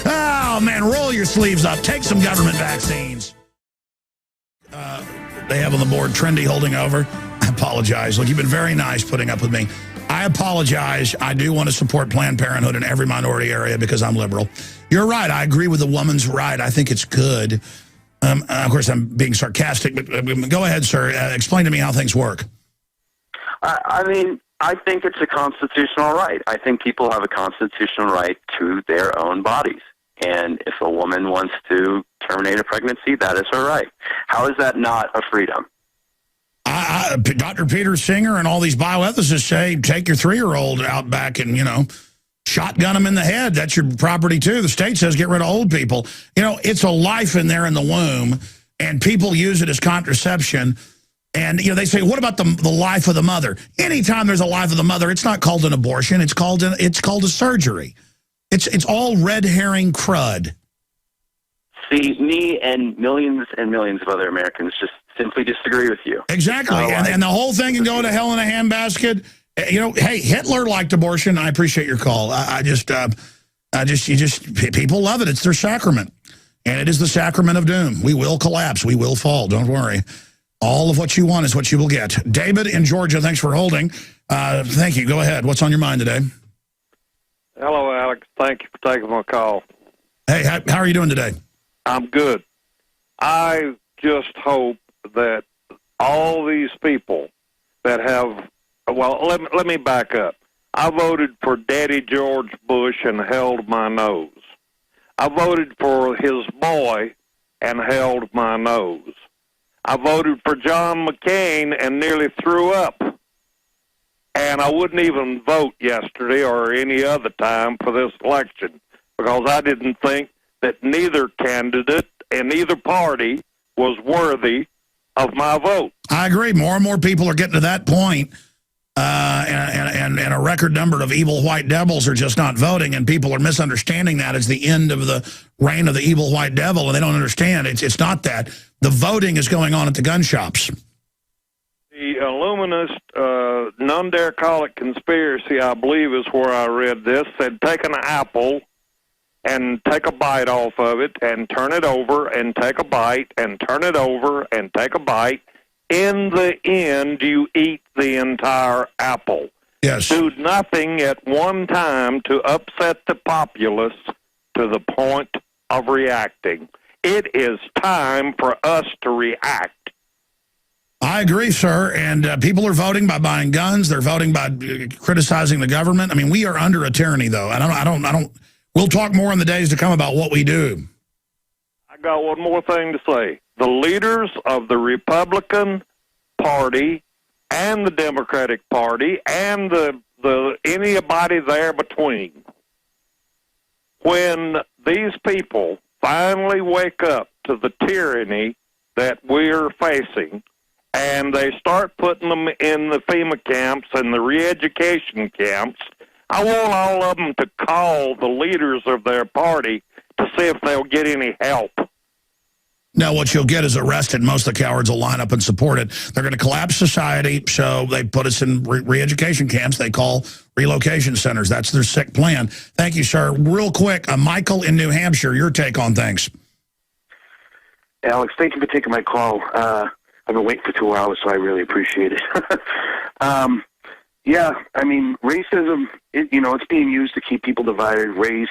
Oh, man, roll your sleeves up. Take some government vaccines. They have on the board Trendy holding over. I apologize. Look, you've been very nice putting up with me. I apologize. I do want to support Planned Parenthood in every minority area because I'm liberal. You're right. I agree with the woman's right. I think it's good. Of course, I'm being sarcastic, but go ahead, sir. Explain to me how things work. I mean, I think it's a constitutional right. I think people have a constitutional right to their own bodies. And if a woman wants to terminate a pregnancy, that is her right. How is that not a freedom? Dr. Peter Singer and all these bioethicists say, take your 3-year-old out back and, you know, shotgun them in the head. That's your property, too. The state says get rid of old people. You know, it's a life in there in the womb, and people use it as contraception. And, you know, they say, what about the life of the mother? Anytime there's a life of the mother, it's not called an abortion. It's called a surgery. It's all red herring crud. See, me and millions of other Americans just simply disagree with you. Exactly. And the whole thing can go to hell in a handbasket. You know, hey, Hitler liked abortion. I appreciate your call. People love it. It's their sacrament. And it is the sacrament of doom. We will collapse. We will fall. Don't worry. All of what you want is what you will get. David in Georgia, thanks for holding. Thank you. Go ahead. What's on your mind today? Hello, Alex. Thank you for taking my call. Hey, how are you doing today? I'm good. I just hope that all these people that have, well, let me back up. I voted for Daddy George Bush and held my nose. I voted for his boy and held my nose. I voted for John McCain and nearly threw up. And I wouldn't even vote yesterday or any other time for this election because I didn't think that neither candidate and neither party was worthy of my vote. I agree. More and more people are getting to that point, and a record number of evil white devils are just not voting, and people are misunderstanding that as the end of the reign of the evil white devil, and they don't understand. It's not that. The voting is going on at the gun shops. The Illuminist, none dare call it conspiracy, I believe is where I read this, said take an apple and take a bite off of it and turn it over and take a bite and turn it over and take a bite. In the end, you eat the entire apple. Yes. Do nothing at one time to upset the populace to the point of reacting. It is time for us to react. I agree, sir. And people are voting by buying guns. They're voting by criticizing the government. I mean, we are under a tyranny, though. And I don't. We'll talk more in the days to come about what we do. I got one more thing to say. The leaders of the Republican Party and the Democratic Party and the anybody there between, when these people finally wake up to the tyranny that we're facing, and they start putting them in the FEMA camps and the re-education camps, I want all of them to call the leaders of their party to see if they'll get any help. No, what you'll get is arrested. Most of the cowards will line up and support it. They're going to collapse society, so they put us in re-education camps they call relocation centers. That's their sick plan. Thank you, sir. Real quick, Michael in New Hampshire, your take on things. Alex, thank you for taking my call. I've been waiting for 2 hours, so I really appreciate it. Yeah, I mean, racism, it's being used to keep people divided. Race,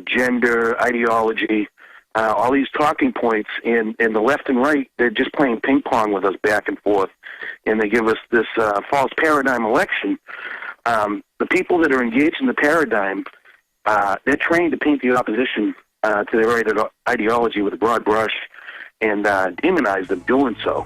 gender, ideology, all these talking points. And the left and right, they're just playing ping pong with us back and forth. And they give us this false paradigm election. The people that are engaged in the paradigm, they're trained to paint the opposition to their ideology with a broad brush and demonize them doing so.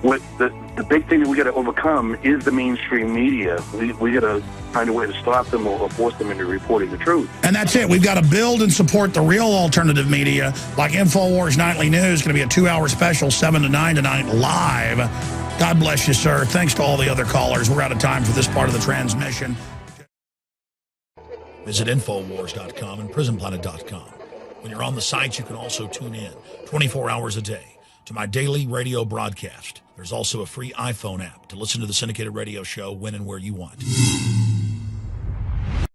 What the big thing that we got to overcome is the mainstream media. We got to find a way to stop them or force them into reporting the truth. And that's it. We've got to build and support the real alternative media, like InfoWars Nightly News. Going to be a 2-hour special, 7 to 9 tonight, live. God bless you, sir. Thanks to all the other callers. We're out of time for this part of the transmission. Visit Infowars.com and PrisonPlanet.com. When you're on the site, you can also tune in 24 hours a day to my daily radio broadcast. There's also a free iPhone app to listen to the syndicated radio show when and where you want.